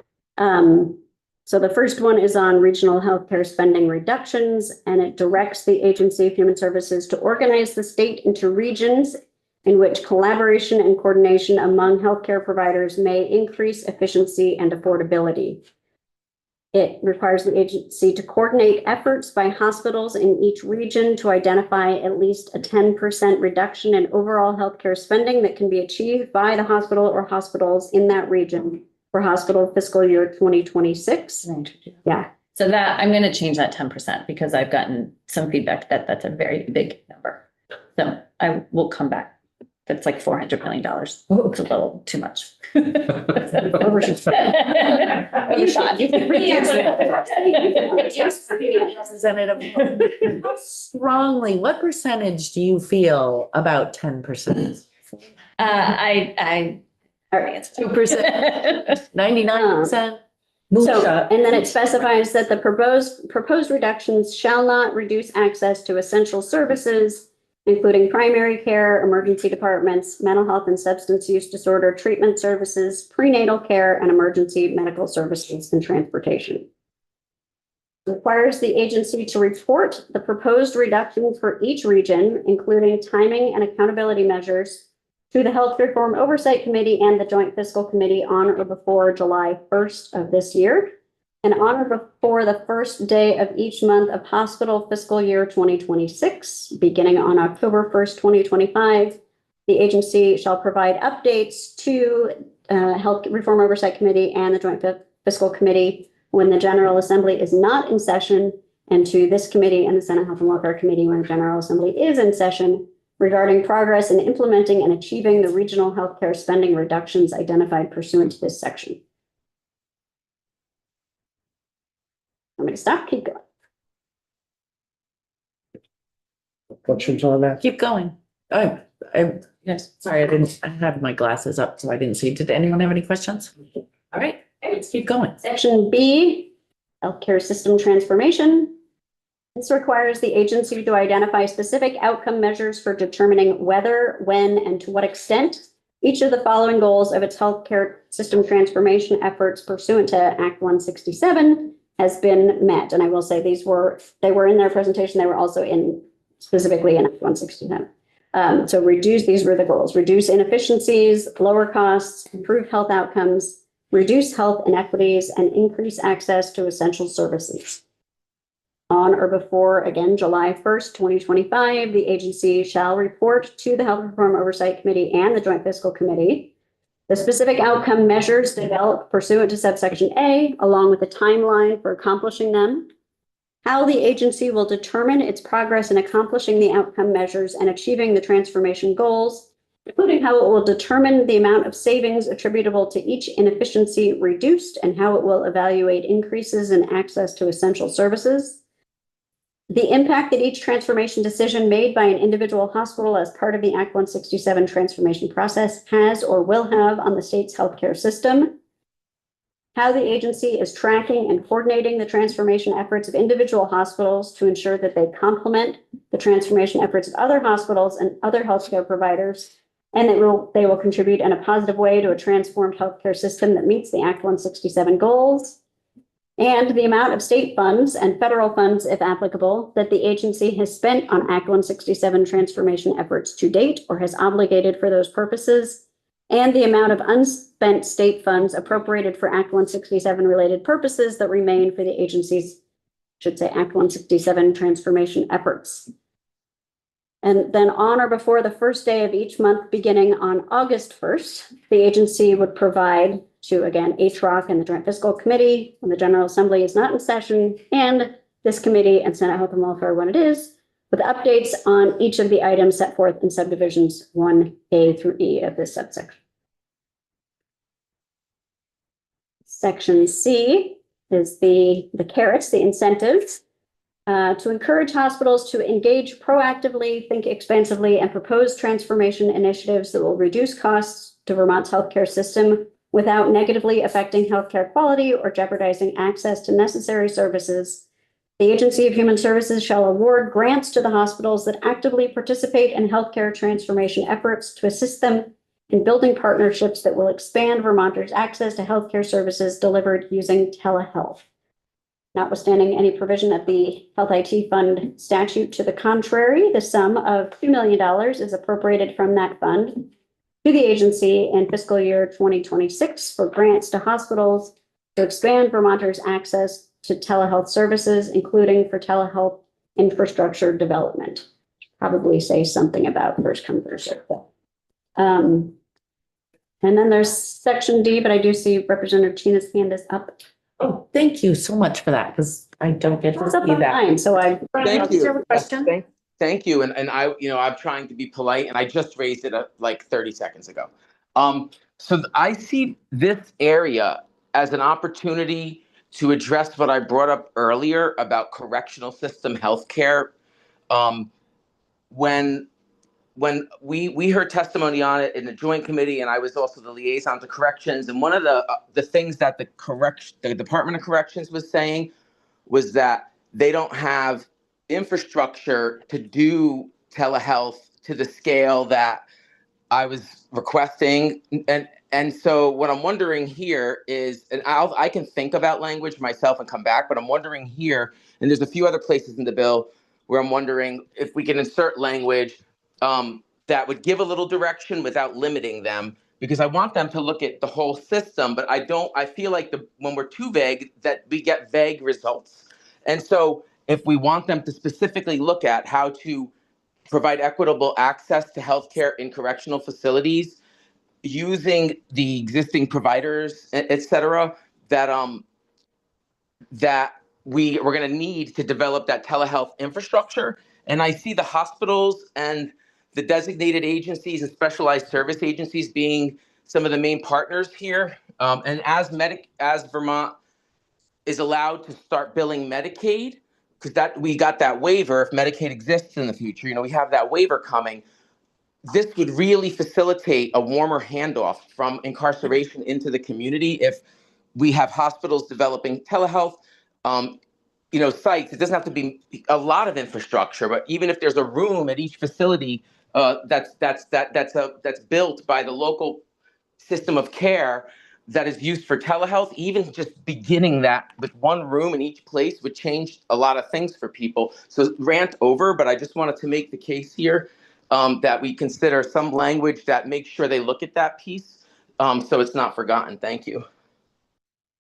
So the first one is on regional healthcare spending reductions, and it directs the Agency of Human Services to organize the state into regions in which collaboration and coordination among healthcare providers may increase efficiency and affordability. It requires the agency to coordinate efforts by hospitals in each region to identify at least a 10% reduction in overall healthcare spending that can be achieved by the hospital or hospitals in that region for hospital fiscal year 2026. Yeah. So that, I'm going to change that 10% because I've gotten some feedback that that's a very big number. So I will come back. That's like $400 million. Oh, it's a little too much. Representative, strongly, what percentage do you feel about 10%? I already answered. 2%, 99%? So, and then it specifies that the proposed reductions shall not reduce access to essential services, including primary care, emergency departments, mental health and substance use disorder treatment services, prenatal care, and emergency medical services and transportation. It requires the agency to report the proposed reductions for each region, including timing and accountability measures, to the Health Reform Oversight Committee and the Joint Fiscal Committee on or before July 1st of this year. and on or before the first day of each month of hospital fiscal year 2026, beginning on October 1st, 2025, the agency shall provide updates to Health Reform Oversight Committee and the Joint Fiscal Committee when the General Assembly is not in session, and to this committee and the Senate Health and Welfare Committee when the General Assembly is in session, regarding progress in implementing and achieving the regional healthcare spending reductions identified pursuant to this section. I'm going to stop, keep going. Questions on that? Keep going. Yes, sorry, I had my glasses up, so I didn't see. Did anyone have any questions? All right, let's keep going. Section B, healthcare system transformation. This requires the agency to identify specific outcome measures for determining whether, when, and to what extent each of the following goals of its healthcare system transformation efforts pursuant to Act 167 has been met. And I will say they were in their presentation. They were also specifically in Act 167. So these were the goals: reduce inefficiencies, lower costs, improve health outcomes, reduce health inequities, and increase access to essential services. On or before, again, July 1st, 2025, the agency shall report to the Health Reform Oversight Committee and the Joint Fiscal Committee the specific outcome measures developed pursuant to subsection A, along with a timeline for accomplishing them, how the agency will determine its progress in accomplishing the outcome measures and achieving the transformation goals, including how it will determine the amount of savings attributable to each inefficiency reduced, and how it will evaluate increases in access to essential services, the impact that each transformation decision made by an individual hospital as part of the Act 167 transformation process has or will have on the state's healthcare system, how the agency is tracking and coordinating the transformation efforts of individual hospitals to ensure that they complement the transformation efforts of other hospitals and other healthcare providers, and they will contribute in a positive way to a transformed healthcare system that meets the Act 167 goals, and the amount of state funds and federal funds, if applicable, that the agency has spent on Act 167 transformation efforts to date or has obligated for those purposes, and the amount of unspent state funds appropriated for Act 167 related purposes that remain for the agency's, Act 167 transformation efforts. And then on or before the first day of each month, beginning on August 1st, the agency would provide to, again, HROC and the Joint Fiscal Committee when the General Assembly is not in session, and this committee and Senate Health and Welfare when it is, with updates on each of the items set forth in subdivisions 1A through E of this subsection. Section C is the carrots, the incentives, to encourage hospitals to engage proactively, think expansively, and propose transformation initiatives that will reduce costs to Vermont's healthcare system without negatively affecting healthcare quality or jeopardizing access to necessary services. The Agency of Human Services shall award grants to the hospitals that actively participate in healthcare transformation efforts to assist them in building partnerships that will expand Vermonters' access to healthcare services delivered using telehealth. Notwithstanding any provision of the Health IT Fund statute to the contrary, the sum of $2 million is appropriated from that fund to the agency in fiscal year 2026 for grants to hospitals to expand Vermonters' access to telehealth services, including for telehealth infrastructure development. Probably say something about first come, first served. And then there's section D, but I do see Representative China's hand is up. Oh, thank you so much for that, because I don't get to It's up see on that. mine, so I. Thank Is there you. a question? Thank you. And I, I'm trying to be polite, and I just raised it like 30 seconds ago. So I see this area as an opportunity to address what I brought up earlier about correctional system healthcare. When we heard testimony on it in the Joint Committee, and I was also the liaison to corrections, and one of the things that the Department of Corrections was saying was that they don't have infrastructure to do telehealth to the scale that I was requesting. And so what I'm wondering here is, and I can think about language myself and come back, but I'm wondering here, and there's a few other places in the bill where I'm wondering if we can insert language that would give a little direction without limiting them because I want them to look at the whole system, but I feel like when we're too vague, that we get vague results. And so if we want them to specifically look at how to provide equitable access to healthcare in correctional facilities using the existing providers, et cetera, that we're going to need to develop that telehealth infrastructure. And I see the hospitals and the designated agencies and specialized service agencies being some of the main partners here. And as Vermont is allowed to start billing Medicaid, because we got that waiver, if Medicaid exists in the future, we have that waiver coming. This would really facilitate a warmer handoff from incarceration into the community if we have hospitals developing telehealth, sites. It doesn't have to be a lot of infrastructure, but even if there's a room at each facility that's built by the local system of care that is used for telehealth, even just beginning that with one room in each place would change a lot of things for people. So rant over, but I just wanted to make the case here that we consider some language that makes sure they look at that piece so it's not forgotten. Thank you.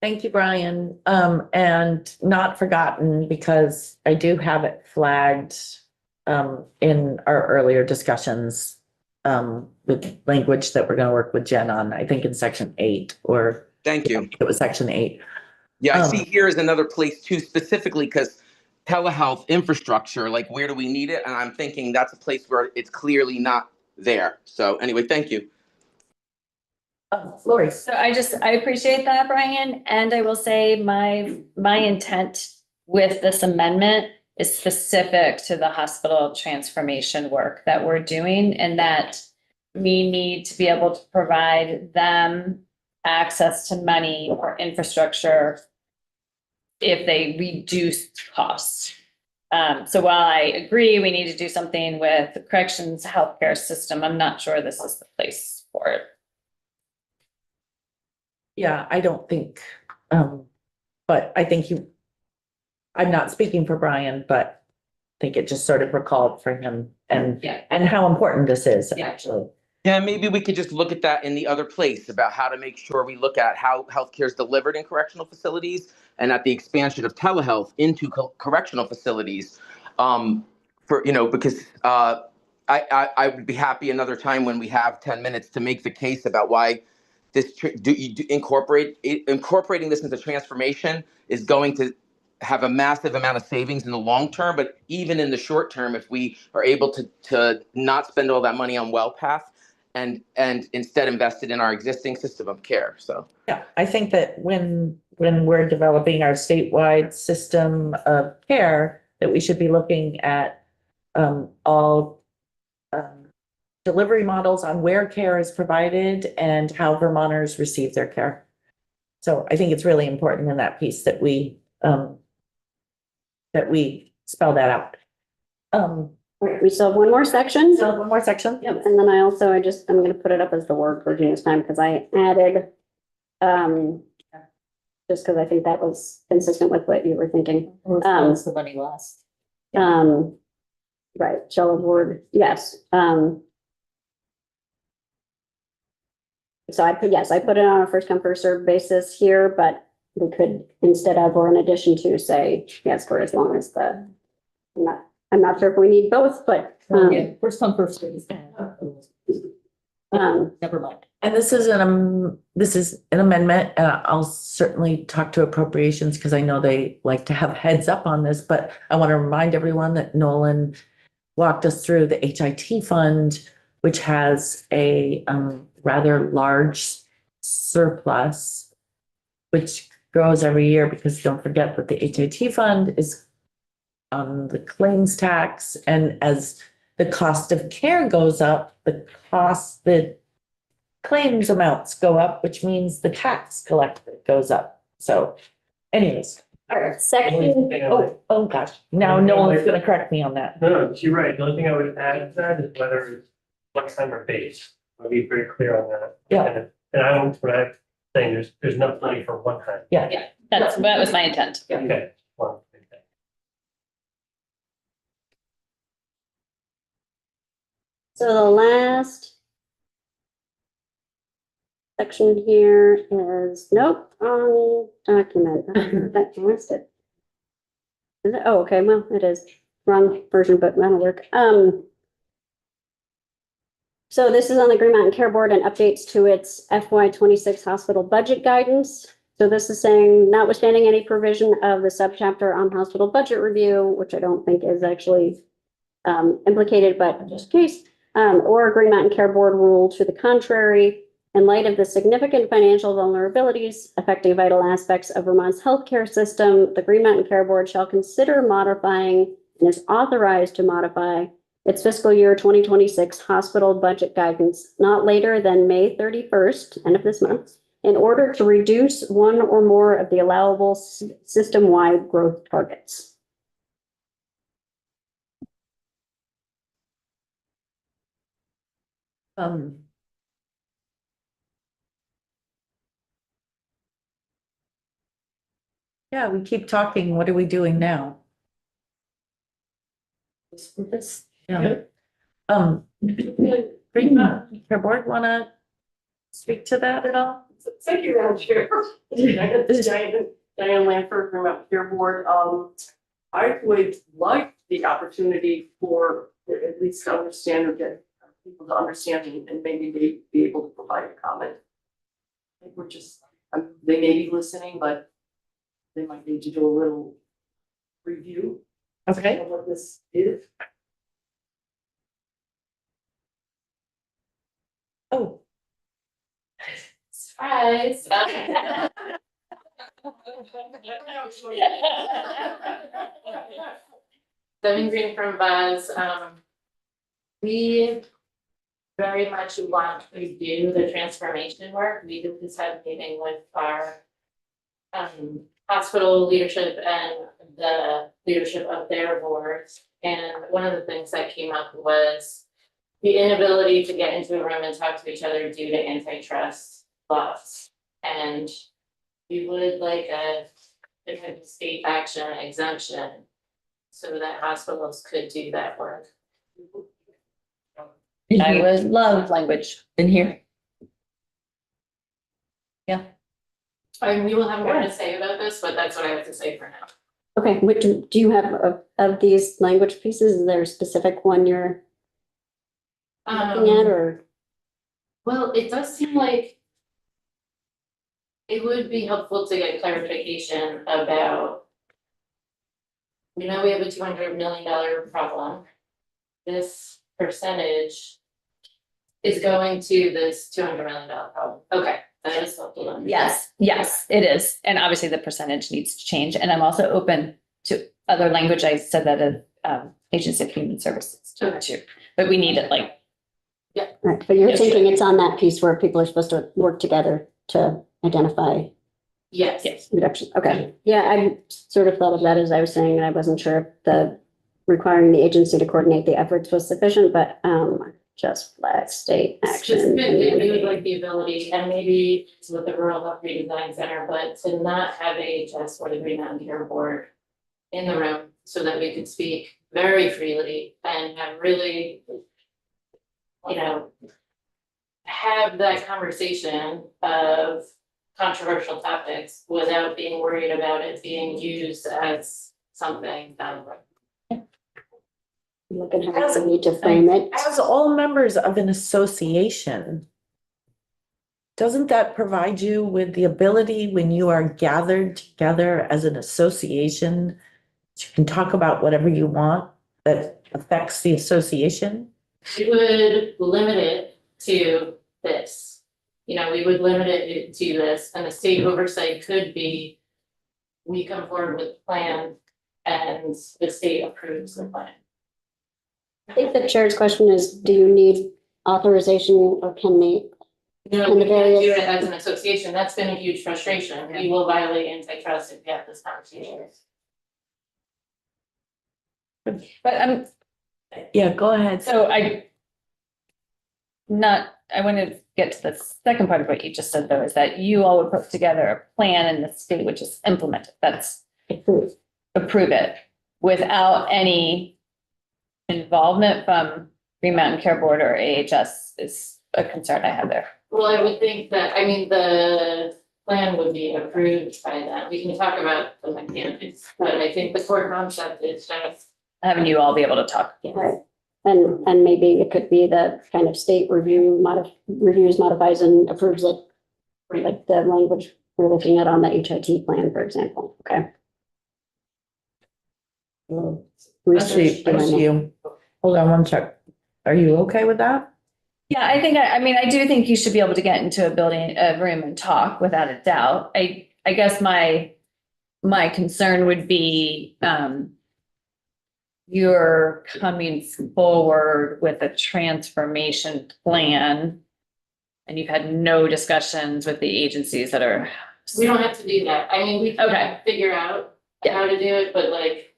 Thank you, Brian. And not forgotten, because I do have it flagged in our earlier discussions with language that we're going to work with Jen on, I think in section 8, or thank you. It was section 8. Yeah, I see here is another place too, specifically because telehealth infrastructure, like where do we need it? And I'm thinking that's a place where it's clearly not there. So anyway, thank you. Lori. So I appreciate that, Brian, and I will say my intent with this amendment is specific to the hospital transformation work that we're doing, and that we need to be able to provide them access to money for infrastructure if they reduce costs. So while I agree we need to do something with the corrections healthcare system, I'm not sure this is the place for it. Yeah, I don't think, but I think I'm not speaking for Brian, but I think it just sort of recalled for him and how important this is, actually. Yeah, maybe we could just look at that in the other place about how to make sure we look at how healthcare is delivered in correctional facilities and at the expansion of telehealth into correctional facilities. Because I would be happy another time when we have 10 minutes to make the case about why this incorporating this into transformation is going to have a massive amount of savings in the long term, but even in the short term, if we are able to not spend all that money on WellPath and instead invest it in our existing system of care. So yeah, I think that when we're developing our statewide system of care, that we should be looking at all delivery models on where care is provided and how Vermonters receive their care. So I think it's really important in that piece that we spell that out. All right, we still have one more section. So one more section. Yep, and then I'm gonna put it up as the Word version this time, because I added, just because I think that was consistent with what you were thinking. What's the money last? Right, shall award, yes. So I put it on a first come, first served basis here, but we could, instead of, or in addition to, say, yes, for as long as I'm not sure if we need both, but. First come, first served. Never mind. And this is an amendment, and I'll certainly talk to appropriations because I know they like to have heads up on this, but I want to remind everyone that Nolan walked us through the HIT fund, which has a rather large surplus, which grows every year, because don't forget that the HIT fund is on the claims tax, and as the cost of care goes up, the claims amounts go up, which means the tax collected goes up. So anyways. All right, section. Oh gosh, now no one's gonna correct me on that. No, you're right. The only thing I would add to that is whether it's one-time or base. I'll be very clear on that. Yeah. And I don't, what I'm saying, there's enough money for one time. Yeah. That was my intent. Okay. Well, okay. So the last section here is, nope, on document. I missed it. Is it? Oh, okay, well, it is wrong version, but that'll work. So this is on the Green Mountain Care Board and updates to its FY 26 hospital budget guidance. So this is saying notwithstanding any provision of the subchapter on hospital budget review, which I don't think is actually implicated, but just in case, or Green Mountain Care Board rule to the contrary, in light of the significant financial vulnerabilities affecting vital aspects of Vermont's healthcare system, the Green Mountain Care Board shall consider modifying and is authorized to modify its fiscal year 2026 hospital budget guidance not later than May 31st, end of this month, in order to reduce one or more of the allowable system-wide growth targets. Yeah, we keep talking. What are we doing now? This, yeah. Green Mountain Care Board wanna speak to that at all? Thank you, Madam Chair. Diane Lanford from Mountain Care Board. I would like the opportunity for at least to understand or get people to understand and maybe be able to provide a comment. I think we're just, they may be listening, but they might need to do a little review. Okay. Of what this is. Oh. Surprise. Devin Green from Buzz. We very much want to do the transformation work. We did this had a meeting with our hospital leadership and the leadership of their boards. And one of the things that came up was the inability to get into a room and talk to each other due to antitrust laws. And we would like a type of state action exemption so that hospitals could do that work. I would love language in here. Yeah. I mean, we will have more to say about this, but that's what I have to say for now. Okay, which, do you have of these language pieces? Is there a specific one you're looking at, or? Well, it does seem like it would be helpful to get clarification about, we know we have a $200 million problem. This percentage is going to this $200 million problem. Okay, that is helpful. Yes, it is. And obviously the percentage needs to change. And I'm also open to other language. I said that of Agency of Human Services too, but we need it like. Yeah. Right, but you're thinking it's on that piece where people are supposed to work together to identify. Yes. Reduction, okay. Yeah, I sort of thought of that as I was saying, and I wasn't sure if the requiring the agency to coordinate the efforts was sufficient, but just flat state action. Specifically, we would like the ability, and maybe it's with the Rural Health Redesign Center, but to not have AHS or the Green Mountain Care Board in the room so that we could speak very freely and have really, you know, have that conversation of controversial topics without being worried about it being used as something down the road. Look at how we need to frame it. As all members of an association, doesn't that provide you with the ability when you are gathered together as an association, you can talk about whatever you want that affects the association? We would limit it to this. You know, we would limit it to this, and the state oversight could be, we come forward with a plan and the state approves the plan. I think the chair's question is, do you need authorization or can we? No, we can't do it as an association. That's been a huge frustration. We will violate antitrust if we have this conversation. But yeah, go ahead. So I want to get to the second part of what you just said though, is that you all would put together a plan and the state would just implement it. That's approve it without any involvement from Green Mountain Care Board or AHS is a concern I have there. Well, I would think that, I mean, the plan would be approved by that. We can talk about the mechanics, but I think the core concept is just. Having you all be able to talk. Right. And maybe it could be the kind of state reviews, modifies and approves it. Like the language we're looking at on the HIT plan, for example, okay? Actually, hold on one sec. Are you okay with that? Yeah, I think, I mean, I do think you should be able to get into a room and talk without a doubt. I guess my concern would be, you're coming forward with a transformation plan and you've had no discussions with the agencies that are. We don't have to do that. I mean, we Okay. can figure out how to do it, but like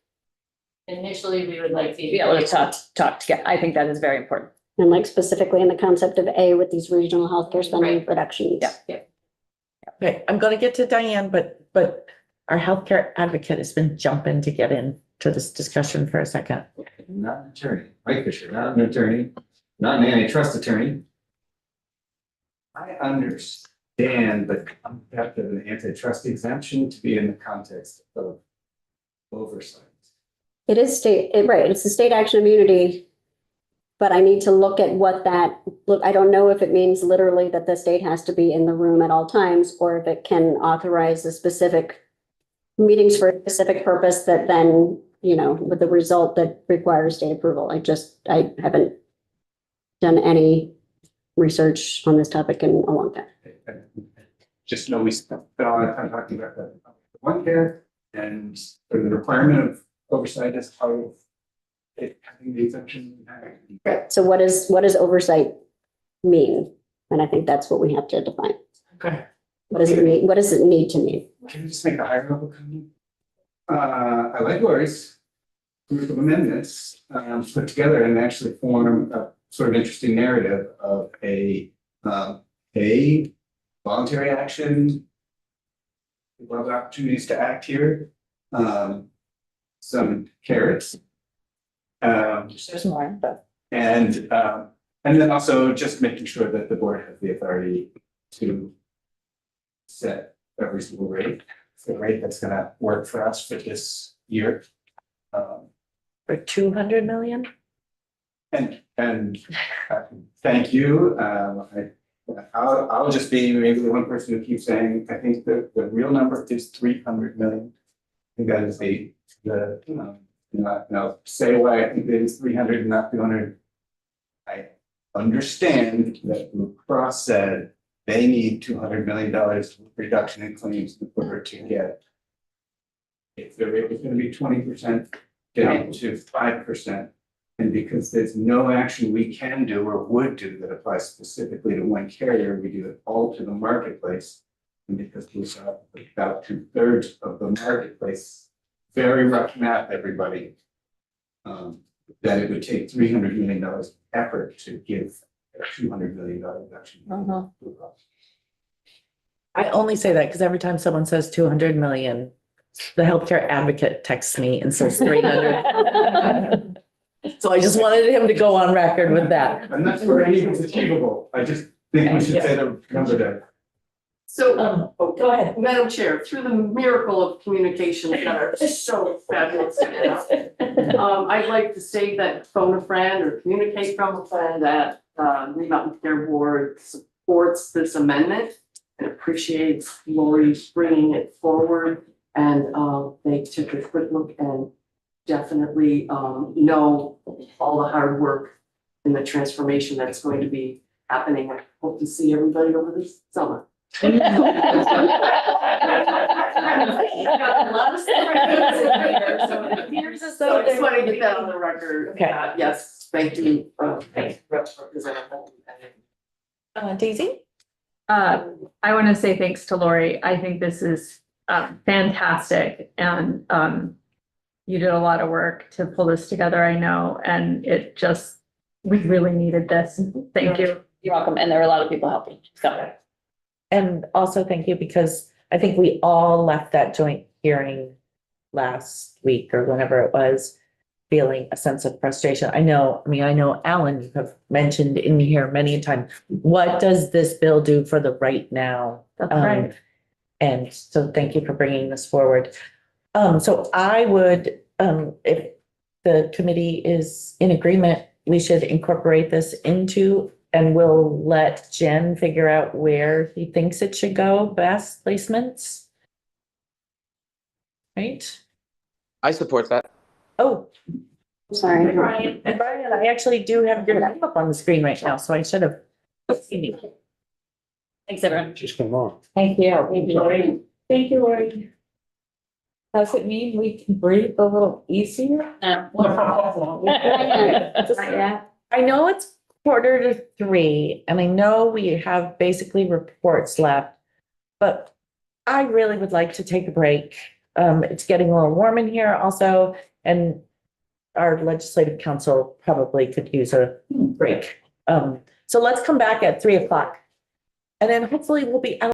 initially we would like to. Be able to talk together. I think that is very important. And like specifically in the concept of A with these regional healthcare spending reductions. Yeah. Okay, I'm gonna get to Diane, but our healthcare advocate has been jumping to get into this discussion for a second. Not an attorney, Mike Fisher, not an attorney, not an antitrust attorney. I understand the concept of an antitrust exemption to be in the context of oversight. It is right, it's the state action immunity. But I need to look at I don't know if it means literally that the state has to be in the room at all times, or if it can authorize the specific meetings for a specific purpose that then, with the result that requires state approval. I haven't done any research on this topic in a long time. Just know we spent a lot of time talking about that. One care and the requirement of oversight as part of it having the exemption. Right. So what does oversight mean? And I think that's what we have to define. Okay. What does it mean? What does it need to mean? Can you just make a higher level comment? I like Lori's group of amendments, put together and actually form a sort of interesting narrative of a voluntary action. People have opportunities to act here. Some carrots. There's more, but. And then also just making sure that the board has the authority to set a reasonable rate, the rate that's gonna work for us for this year. For 200 million? And thank you. I'll just be maybe the one person who keeps saying, I think the real number is 300 million. I think that is the now say why I think it is 300 and not 200. I understand that Blue Cross said they need $200 million reduction in claims in order to get. If the rate was going to be 20%, down to 5%. And because there's no action we can do or would do that applies specifically to one carrier, we do it all to the marketplace. And because we saw about 2/3 of the marketplace, very rough math, everybody. That it would take $300 million effort to give a $200 million reduction. I only say that because every time someone says 200 million, the healthcare advocate texts me and says 300. So I just wanted him to go on record with that. And that's where anything's achievable. I just think we should say the number there. So, go ahead. Madam Chair, through the miracle of communications that are so fabulous. I'd like to say that phone a friend or communicate from a friend that Green Mountain Care Board supports this amendment and appreciates Lori bringing it forward. And they took a quick look and definitely know all the hard work and the transformation that's going to be happening. I hope to see everybody over this summer. A lot of stuff So I just want to get that on the record. Okay. Yes, thank you. Daisy? I want to say thanks to Lori. I think this is fantastic. And you did a lot of work to pull this together, I know, and we really needed this. Thank you. You're welcome. And there were a lot of people helping. So. And also thank you because I think we all left that joint hearing last week or whenever it was feeling a sense of frustration. I know, Alan, you have mentioned in here many a time, what does this bill do for the right now? That's right. And so thank you for bringing this forward. So I would, if the committee is in agreement, we should incorporate this into, and we'll let Jen figure out where he thinks it should go, best placements. Right? I support that. Oh, Sorry. Brian, and Brian, I actually do have your name up on the screen right now, so I should have. Thanks, everyone. Just come on. Thank you. Thank you, Lori. Thank you, Lori. Does it mean we can breathe a little easier? No. I know it's 2:45, and I know we have basically reports left, but I really would like to take a break. It's getting a little warm in here also, and our legislative council probably could use a break. So let's come back at 3:00. And then hopefully we'll be out